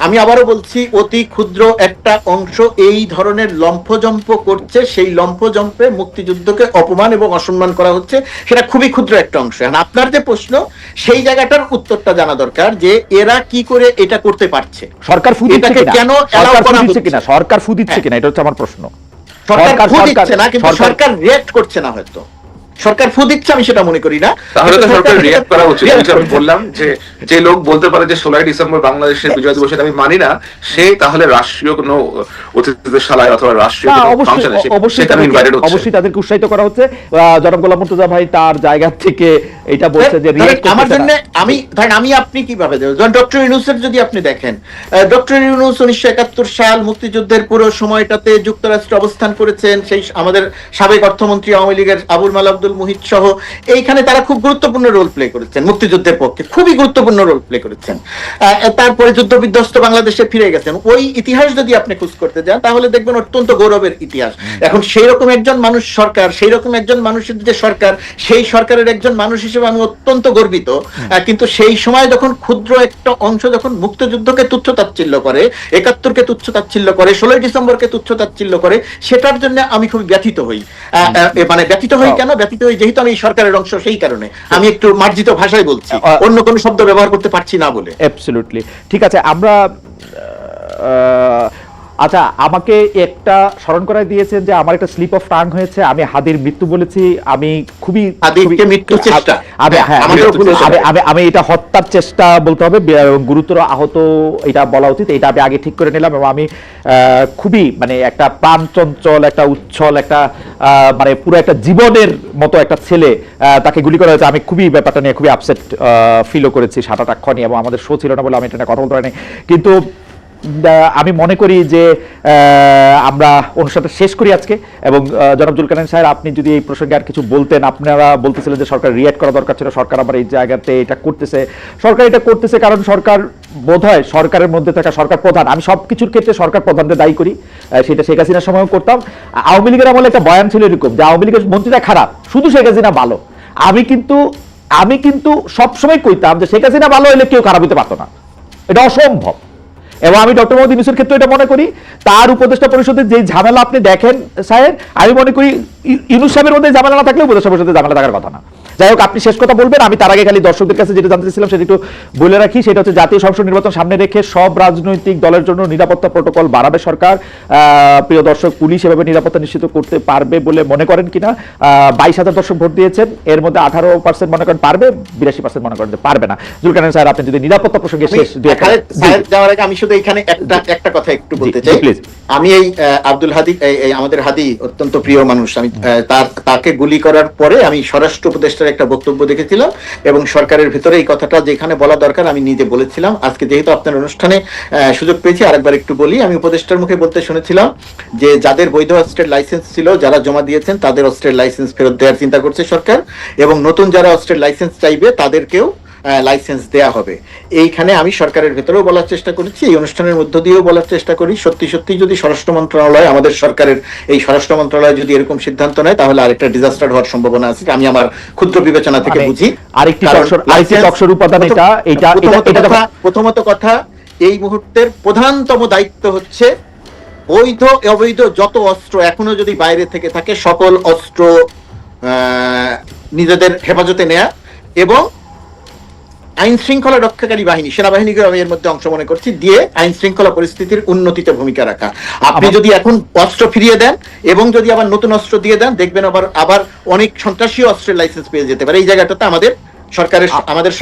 আমি আবারও বলছি অতি ক্ষুদ্র একটা অংশ এই ধরনের লম্ফজম্প করছে। সেই লম্ফজম্পে মুক্তিযুদ্ধকে অপমান এবং অসম্মান করা হচ্ছে, সেটা খুবই ক্ষুদ্র একটা অংশ। আপনার যে প্রশ্ন, সেই জায়গাটার উত্তরটা জানা দরকার যে এরা কি করে এটা করতে পারছে,
সরকার ফু দিচ্ছে কিনা,
কেন
সরকার ফু দিচ্ছে কিনা, এটা হচ্ছে আমার প্রশ্ন।
সরকার ফু দিচ্ছে না, কিন্তু সরকার রিঅ্যাক্ট করছে না। হয়তো সরকার ফু দিচ্ছে, আমি সেটা মনে করি না।
তাহলে তো সরকার রিঅ্যাক্ট করা উচিত। আমি বললাম যে যে লোক বলতে পারে যে 16 ডিসেম্বর বাংলাদেশের বিজয় দিবস আমি মানি না, সে তাহলে রাষ্ট্রীয় কোনো অতিথিদের শালায় অথবা রাষ্ট্রীয় ফাংশনে
অবশ্যই তাদেরকে উৎসাহিত করা হচ্ছে। জনাব গোলাম মুর্তজা ভাই তার জায়গা থেকে এটা বলছে যে
আমার জন্য আমি আপনি কিভাবে দেবেন? ডক্টর ইউনূসের যদি আপনি দেখেন, ডক্টর ইউনূস 1971 সাল মুক্তিযুদ্ধের পুরো সময়টাতে যুক্তরাষ্ট্রে অবস্থান করেছেন। সেই আমাদের সাবেক অর্থমন্ত্রী আওয়ামী লীগের আবুল মাল আব্দুল মুহিত সহ এইখানে তারা খুব গুরুত্বপূর্ণ রোল প্লে করেছেন, মুক্তিযুদ্ধের পক্ষে খুবই গুরুত্বপূর্ণ রোল প্লে করেছেন। তারপরে যুদ্ধ বিধ্বস্ত বাংলাদেশে ফিরে গেছেন। ওই ইতিহাস যদি আপনি খোঁজ করতে যান তাহলে দেখবেন অত্যন্ত গৌরবের ইতিহাস। এখন সেই রকম একজন মানুষ সরকার, সেই রকম একজন মানুষের যে সরকার, সেই সরকারের একজন মানুষ হিসেবে আমি অত্যন্ত গর্বিত। কিন্তু সেই সময় যখন ক্ষুদ্র একটা অংশ যখন মুক্তিযুদ্ধকে তুচ্ছ তাচ্ছিল্য করে, 71কে তুচ্ছ তাচ্ছিল্য করে, 16 ডিসেম্বরকে তুচ্ছ তাচ্ছিল্য করে, সেটার জন্য আমি খুব ব্যথিত হই। মানে ব্যথিত হই কেন? ব্যথিত হই যেহেতু আমি সরকারের অংশ, সেই কারণে আমি একটু মার্জিত ভাষায় বলছি, অন্য কোনো শব্দ ব্যবহার করতে পারছি না বলে।
অ্যাবসলিউটলি ঠিক আছে। আমরা আচ্ছা, আমাকে একটা স্মরণ করাই দিয়েছেন যে আমার একটা স্লিপ অফ টাং হয়েছে, আমি হাদির মৃত্যু বলেছি। আমি খুবই আমি এটা হত্যার চেষ্টা বলতে হবে, গুরুতর আহত এটা বলা উচিত, এটা আমি আগে ঠিক করে নিলাম। এবং আমি খুবই মানে একটা প্রাণচঞ্চল, একটা উচ্ছল, একটা মানে পুরো একটা জীবনের মতো একটা ছেলে, তাকে গুলি করা হয়েছে। আমি খুবই ব্যাপারটা নিয়ে খুবই আপসেট ফিলও করেছি সারাটা ক্ষণই, এবং আমাদের শো ছিল না বলে আমি এটা নিয়ে কথা বলতে পারিনি। কিন্তু আমি মনে করি যে আমরা অনুষ্ঠানটা শেষ করি আজকে। এবং জনাব জুলকারনাইন সাহেব, আপনি যদি এই প্রসঙ্গে আর কিছু বলতেন। আপনারা বলতেছিলেন যে সরকার রিঅ্যাক্ট করা দরকার ছিল, সরকার আবার এই জায়গাতে এটা করতেছে। সরকার এটা করতেছে কারণ সরকার বোধহয় সরকারের মধ্যে থাকা সরকার প্রধান, আমি সব কিছুর ক্ষেত্রে সরকার প্রধানদের দায়ী করি, সেটা শেখ হাসিনার সময়ও করতাম। আওয়ামী লীগের আমলে একটা বয়ান ছিল এরকম যে আওয়ামী লীগের মন্ত্রীরা খারাপ, শুধু শেখ হাসিনা ভালো। আমি কিন্তু সবসময় কইতাম যে শেখ হাসিনা ভালো হলে কেউ খারাপ হতে পারতো না, এটা অসম্ভব। এবং আমি ডক্টর মোহাম্মদ ইউনূসের ক্ষেত্রে এটা মনে করি, তার উপদেষ্টা পরিষদের যে ঝামেলা আপনি দেখেন সাহেব, আমি মনে করি ইউনূস সাহেবের মধ্যে ঝামেলা না থাকলে উপদেষ্টা পরিষদের ঝামেলা থাকার কথা না। যাই হোক, আপনি শেষ কথা বলবেন। আমি তার আগে খালি দর্শকদের কাছে যেটা জানতে চাইছিলাম সেটা একটু বলে রাখি। সেটা হচ্ছে জাতীয় সংসদ নির্বাচন সামনে রেখে সব রাজনৈতিক দলের জন্য নিরাপত্তা প্রোটোকল বাড়াবে সরকার। প্রিয় দর্শক, পুলিশ এভাবে নিরাপত্তা নিশ্চিত করতে পারবে বলে মনে করেন কিনা? 22,000 দর্শক ভোট দিয়েছেন, এর মধ্যে 18% মনে করেন পারবে, 82% মনে করেন যে পারবে না। জুলকারনাইন স্যার, আপনি যদি নিরাপত্তা প্রসঙ্গে শেষ
যাওয়ার আগে আমি শুধু এখানে একটা কথা একটু বলতে চাই। আমি এই আব্দুল হাদি, আমাদের হাদি অত্যন্ত প্রিয় মানুষ, আমি তাকে গুলি করার পরে আমি স্বরাষ্ট্র উপদেষ্টার একটা বক্তব্য দেখেছিলাম, এবং সরকারের ভিতরে এই কথাটা যেখানে বলা দরকার আমি নিজে বলেছিলাম। আজকে যেহেতু আপনার অনুষ্ঠানে সুযোগ পেয়েছি, আরেকবার একটু বলি। আমি উপদেষ্টার মুখে বলতে শুনেছিলাম যে যাদের বৈধ অস্ত্রের লাইসেন্স ছিল, যারা জমা দিয়েছেন, তাদের অস্ত্রের লাইসেন্স ফেরত দেওয়ার চিন্তা করছে সরকার, এবং নতুন যারা অস্ত্রের লাইসেন্স চাইবে তাদেরকেও লাইসেন্স দেয়া হবে। এইখানে আমি সরকারের ভেতরেও বলার চেষ্টা করেছি, এই অনুষ্ঠানের মধ্য দিয়েও বলার চেষ্টা করি, সত্যি সত্যি যদি স্বরাষ্ট্র মন্ত্রণালয়, আমাদের সরকারের এই স্বরাষ্ট্র মন্ত্রণালয় যদি এরকম সিদ্ধান্ত নেয়, তাহলে আরেকটা ডিজাস্টার হওয়ার সম্ভাবনা আছে। আমি আমার ক্ষুদ্র বিবেচনা থেকে বুঝি। প্রথমত কথা, এই মুহূর্তের প্রধানতম দায়িত্ব হচ্ছে বৈধ অবৈধ যত অস্ত্র এখনো যদি বাইরে থেকে থাকে, সকল অস্ত্র নিজেদের হেফাজতে নেয়া, এবং আইন শৃঙ্খলা রক্ষাকারী বাহিনী, সেনাবাহিনীকে আমি এর মধ্যে অংশ মনে করছি, দিয়ে আইন শৃঙ্খলা পরিস্থিতির উন্নতিতে ভূমিকা রাখা। আপনি যদি এখন অস্ত্র ফিরিয়ে দেন এবং যদি আবার নতুন অস্ত্র দিয়ে দেন, দেখবেন আবার অনেক সন্ত্রাসী অস্ত্রের লাইসেন্স পেয়ে যেতে পারে। এই জায়গাটাতে আমাদের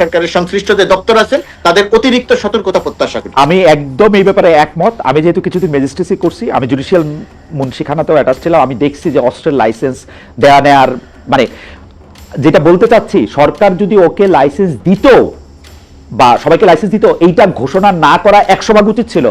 সরকারের সংশ্লিষ্ট যে দপ্তর আছেন তাদের অতিরিক্ত সতর্কতা প্রত্যাশা করি।
আমি একদম এই ব্যাপারে একমত। আমি যেহেতু কিছুদিন ম্যাজিস্ট্রেসি করছি, আমি জুডিশিয়াল মুন্সিখানাতেও অ্যাটাচ ছিলাম, আমি দেখছি যে অস্ত্রের লাইসেন্স দেয়া নেয়ার মানে যেটা বলতে চাচ্ছি, সরকার যদি ওকে লাইসেন্স দিত বা সবাইকে লাইসেন্স দিত, এইটা ঘোষণা না করা 100 ভাগ উচিত ছিল।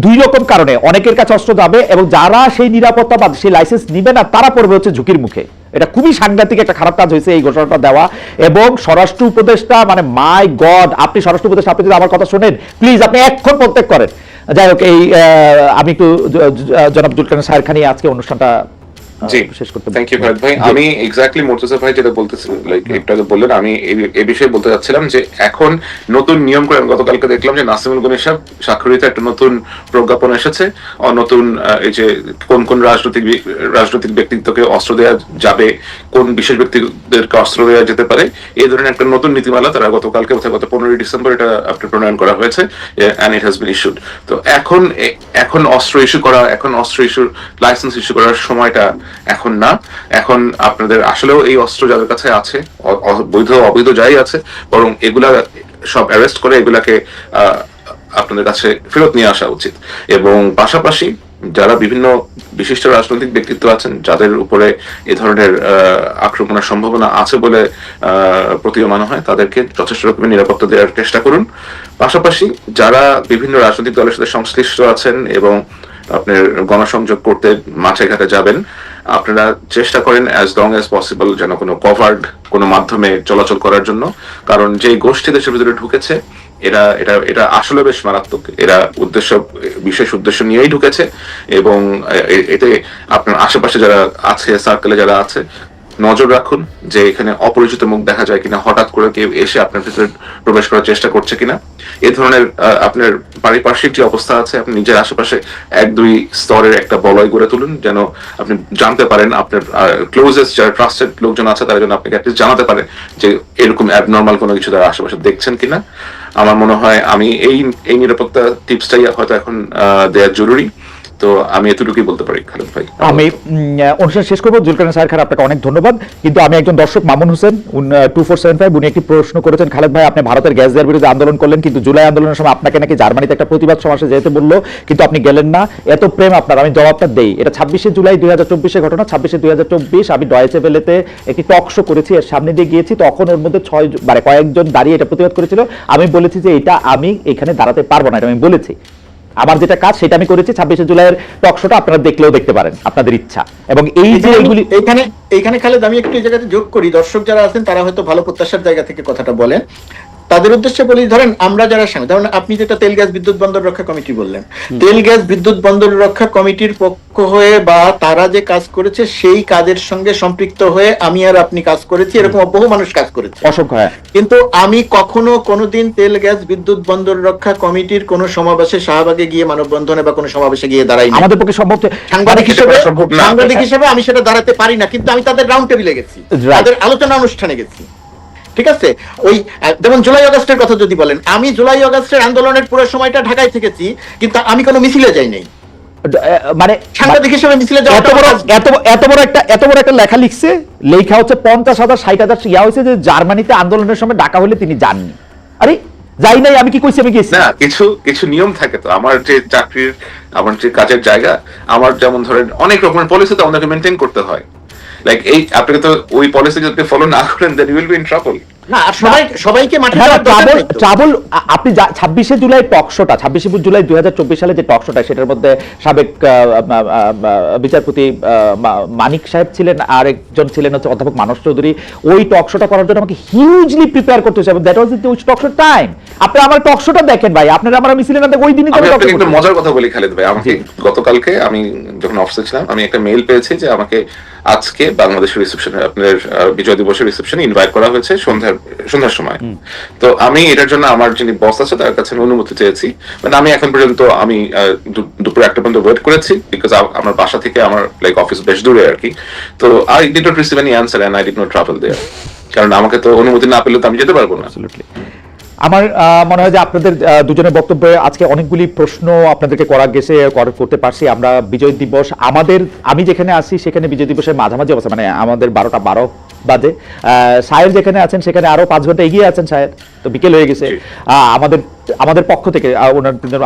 দুই রকম কারণে অনেকের কাছে অস্ত্র যাবে এবং যারা সেই নিরাপত্তা বা সেই লাইসেন্স নিবে না তারা পড়বে হচ্ছে ঝুঁকির মুখে। এটা খুবই সাংঘাতিক একটা খারাপ কাজ হয়েছে এই ঘোষণাটা দেওয়া। এবং স্বরাষ্ট্র উপদেষ্টা মানে মাই গড, আপনি স্বরাষ্ট্র উপদেষ্টা, আপনি যদি আমার কথা শোনেন প্লিজ আপনি এক্ষণ পদত্যাগ করেন। যাই হোক, এই আমি একটু জনাব জুলকারনাইন সাহের খানি আজকে অনুষ্ঠানটা
জি,
শেষ করতে
থ্যাংক ইউ ভাই। আমি এক্স্যাক্টলি মোর্তজা ভাই যেটা বলতেছি, লাইক একটু আগে বললেন, আমি এই বিষয়ে বলতে চাচ্ছিলাম যে এখন নতুন নিয়ম করে গতকালকে দেখলাম যে নাসিমুল গনি সাহেব স্বাক্ষরিত একটা নতুন প্রজ্ঞাপন এসেছে, নতুন এই যে কোন কোন রাজনৈতিক ব্যক্তিত্বকে অস্ত্র দেওয়া যাবে, কোন বিশেষ ব্যক্তিদেরকে অস্ত্র দেওয়া যেতে পারে, এই ধরনের একটা নতুন নীতিমালা তারা গতকালকে গত 15 ডিসেম্বর এটা আপনার প্রণয়ন করা হয়েছে, and it has been issued. তো এখন অস্ত্র ইস্যু করা, এখন অস্ত্র ইস্যুর লাইসেন্স ইস্যু করার সময়টা এখন না। এখন আপনাদের আসলেও এই অস্ত্র যাদের কাছে আছে, বৈধ অবৈধ যাই আছে, বরং এগুলা সব অ্যারেস্ট করে এগুলাকে আপনাদের কাছে ফেরত নিয়ে আসা উচিত। এবং পাশাপাশি যারা বিভিন্ন বিশিষ্ট রাজনৈতিক ব্যক্তিত্ব আছেন যাদের উপরে এ ধরনের আক্রমণের সম্ভাবনা আছে বলে প্রতীয়মান হয়, তাদেরকে যথেষ্ট রকমের নিরাপত্তা দেওয়ার চেষ্টা করুন। পাশাপাশি যারা বিভিন্ন রাজনৈতিক দলের সাথে সংশ্লিষ্ট আছেন এবং আপনার গণসংযোগ করতে মাঠে ঘাটে যাবেন, আপনারা চেষ্টা করেন অ্যাজ লং অ্যাজ পসিবল যেন কোনো কভার্ড কোনো মাধ্যমে চলাচল করার জন্য। কারণ যে গোষ্ঠী দেশের ভিতরে ঢুকেছে এরা এটা এটা আসলে বেশ মারাত্মক। এরা বিশেষ উদ্দেশ্য নিয়েই ঢুকেছে এবং এতে আপনার আশেপাশে যারা আছে, সার্কেলে যারা আছে, নজর রাখুন যে এখানে অপরিচিত মুখ দেখা যায় কিনা, হঠাৎ করে কেউ এসে আপনার ভিতরে প্রবেশ করার চেষ্টা করছে কিনা। এই ধরনের আপনার পারিপার্শ্বিক যে অবস্থা আছে, আপনি নিজের আশেপাশে 1-2 স্তরের একটা বলয় গড়ে তুলুন যেন আপনি জানতে পারেন, আপনার ক্লোজেস্ট যারা ট্রাস্টেড লোকজন আছে তারা যেন আপনাকে অ্যাটলিস্ট জানাতে পারে যে এরকম অ্যাবনর্মাল কোনো কিছু তারা আশেপাশে দেখছেন কিনা। আমার মনে হয় আমি এই নিরাপত্তা টিপসটাই হয়তো এখন দেওয়া জরুরি। তো আমি এতটুকুই বলতে পারি খালেদ ভাই।
আমি অনুষ্ঠান শেষ করবো। জুলকারনাইন স্যার, আপনাকে অনেক ধন্যবাদ। কিন্তু আমি একজন দর্শক মামুন হোসেন 2475 উনি একটি প্রশ্ন করেছেন, খালেদ ভাই আপনি ভারতের গ্যাস দেওয়ার বিরুদ্ধে আন্দোলন করলেন, কিন্তু জুলাই আন্দোলনের সময় আপনাকে নাকি জার্মানিতে একটা প্রতিবাদ সমাবেশে যেতে বললো, কিন্তু আপনি গেলেন না, এত প্রেম আপনার। আমি জবাবটা দেই, এটা 26শে জুলাই 2024 ঘটনা। 26শে 2024 আমি ডয়েচে ভেলেতে একটি টক শো করেছি, এর সামনে দিয়ে গিয়েছি, তখন ওর মধ্যে কয়েকজন দাঁড়িয়ে এটা প্রতিবাদ করেছিল। আমি বলেছি যে এটা আমি এখানে দাঁড়াতে পারবো না, এটা আমি বলেছি। আমার যেটা কাজ সেটা আমি করেছি। 26শে জুলাইয়ের টক শোটা আপনারা দেখলেও দেখতে পারেন, আপনাদের ইচ্ছা। এবং এই যে এইগুলি
এইখানে খালেদ আমি একটু এই জায়গাতে যোগ করি, দর্শক যারা আছেন তারা হয়তো ভালো প্রত্যাশার জায়গা থেকে কথাটা বলেন, তাদের উদ্দেশ্যে বলি, ধরেন আমরা যারা সামনে, ধরেন আপনি যেটা তেল গ্যাস বিদ্যুৎ বন্দর রক্ষা কমিটি বললেন, তেল গ্যাস বিদ্যুৎ বন্দর রক্ষা কমিটির পক্ষ হয়ে বা তারা যে কাজ করেছে সেই কাজের সঙ্গে সম্পৃক্ত হয়ে আমি আর আপনি কাজ করেছি, এরকম বহু মানুষ কাজ করেছে
অসংখ্য।
কিন্তু আমি কখনো কোনোদিন তেল গ্যাস বিদ্যুৎ বন্দর রক্ষা কমিটির কোনো সমাবেশে, শাহবাগে গিয়ে মানববন্ধনে বা কোনো সমাবেশে গিয়ে দাঁড়াই না।
আমাদের পক্ষে সম্ভব,
সাংবাদিক হিসেবে আমি সেটা দাঁড়াতে পারি না, কিন্তু আমি তাদের রাউন্ড টেবিলে গেছি, তাদের আলোচনা অনুষ্ঠানে গেছি। ঠিক আছে, ওই যেমন জুলাই আগস্টের কথা যদি বলেন, আমি জুলাই আগস্টের আন্দোলনের পুরো সময়টা ঢাকায় থেকেছি, কিন্তু আমি কোনো মিছিলে যাই নাই।
মানে
সাংবাদিক হিসেবে মিছিলে যাওয়া
এত বড় একটা লেখা লিখছে, লেখা হচ্ছে 50,000 60,000 ইয়া হয়েছে যে জার্মানিতে আন্দোলনের সময় ডাকা হলে তিনি যাননি। আরে যাই নাই, আমি কি কইছি? আমি গেছি
না। কিছু নিয়ম থাকে তো, আমার যে চাকরির, আমার যে কাজের জায়গা, আমার যেমন ধরেন অনেক রকমের পলিসি তো আমাদেরকে মেনটেন করতে হয়। লাইক এই আপনাকে তো ওই পলিসি যদি ফলো না করেন then you will be in trouble.
না, আর সবাইকে মাঠে
ট্রাবল। আপনি 26শে জুলাই টকশোটা, 26শে জুলাই 2024 সালে যে টকশোটা, সেটার মধ্যে সাবেক বিচারপতি মানিক সাহেব ছিলেন, আর একজন ছিলেন হচ্ছে অধ্যাপক মানস চৌধুরী। ওই টকশোটা করার জন্য আমাকে হিউজলি প্রিপেয়ার করতে হয়েছে, that was the talk show time. আপনি আমার টকশোটা দেখেন ভাই, আপনারা আমার মিছিলে না ওই দিনই।
আমি আপনাকে একটা মজার কথা বলি খালেদ ভাই, আমাকে গতকালকে আমি যখন অফিসে ছিলাম আমি একটা মেইল পেয়েছি যে আমাকে আজকে বাংলাদেশের রিসেপশনে, আপনার বিজয় দিবসের রিসেপশনে ইনভাইট করা হয়েছে সন্ধ্যার সময়। তো আমি এটার জন্য আমার যিনি বস আছে তার কাছে অনুমতি চেয়েছি, মানে আমি এখন পর্যন্ত আমি দুপুর 1টা পর্যন্ত ওয়েট করেছি, বিকজ আমার বাসা থেকে আমার লাইক অফিস বেশ দূরে আর কি। তো I did not receive any answer and I did not travel there, কারণ আমাকে তো অনুমতি না পেলে তো আমি যেতে পারবো না।
আমার মনে হয় যে আপনাদের দুজনের বক্তব্যে আজকে অনেকগুলি প্রশ্ন আপনাদেরকে করতে পারছি। আমরা বিজয় দিবস, আমি যেখানে আছি সেখানে বিজয় দিবসের মাঝামাঝি অবস্থা, মানে আমাদের 12টা 12 বাজে। সায়ের যেখানে আছেন সেখানে আরো 5 ঘন্টা এগিয়ে আছেন সায়ের, তো বিকেল হয়ে গেছে। আমাদের পক্ষ থেকে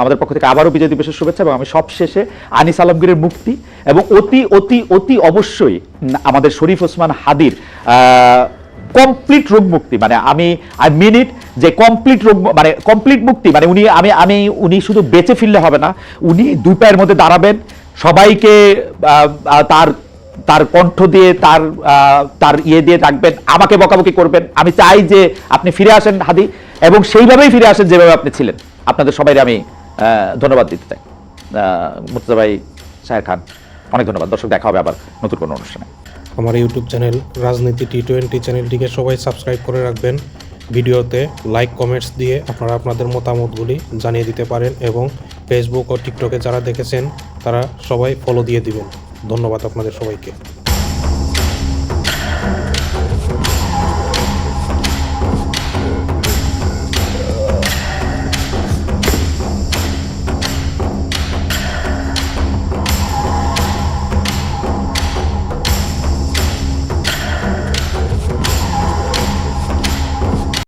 আমাদের পক্ষ থেকে আবারও বিজয় দিবসের শুভেচ্ছা। এবং আমি সব শেষে আনিস আলমগীরের মুক্তি এবং অতি অতি অতি অবশ্যই আমাদের শরীফ ওসমান হাদির কমপ্লিট রোগ মুক্তি, মানে আই মিন ইট, যে কমপ্লিট রোগ মানে কমপ্লিট মুক্তি, মানে উনি শুধু বেঁচে ফিরলে হবে না, উনি দুই পায়ের মধ্যে দাঁড়াবেন, সবাইকে তার কণ্ঠ দিয়ে তার ইয়ে দিয়ে ডাকবেন, আমাকে বকাবকি করবেন। আমি চাই যে আপনি ফিরে আসেন হাদি, এবং সেইভাবেই ফিরে আসেন যেভাবে আপনি ছিলেন। আপনাদের সবাই আমি ধন্যবাদ দিতে চাই। মুর্তজা ভাই, শাহের খান, অনেক ধন্যবাদ। দর্শক, দেখা হবে আবার নতুন কোনো অনুষ্ঠানে।
আমার ইউটিউব চ্যানেল রাজনীতি T20 চ্যানেলটিকে সবাই সাবস্ক্রাইব করে রাখবেন। ভিডিওতে লাইক কমেন্টস দিয়ে আপনারা আপনাদের মতামতগুলি জানিয়ে দিতে পারেন, এবং ফেসবুক ও টিকটকে যারা দেখেছেন তারা সবাই ফলো দিয়ে দিবেন। ধন্যবাদ আপনাদের সবাইকে।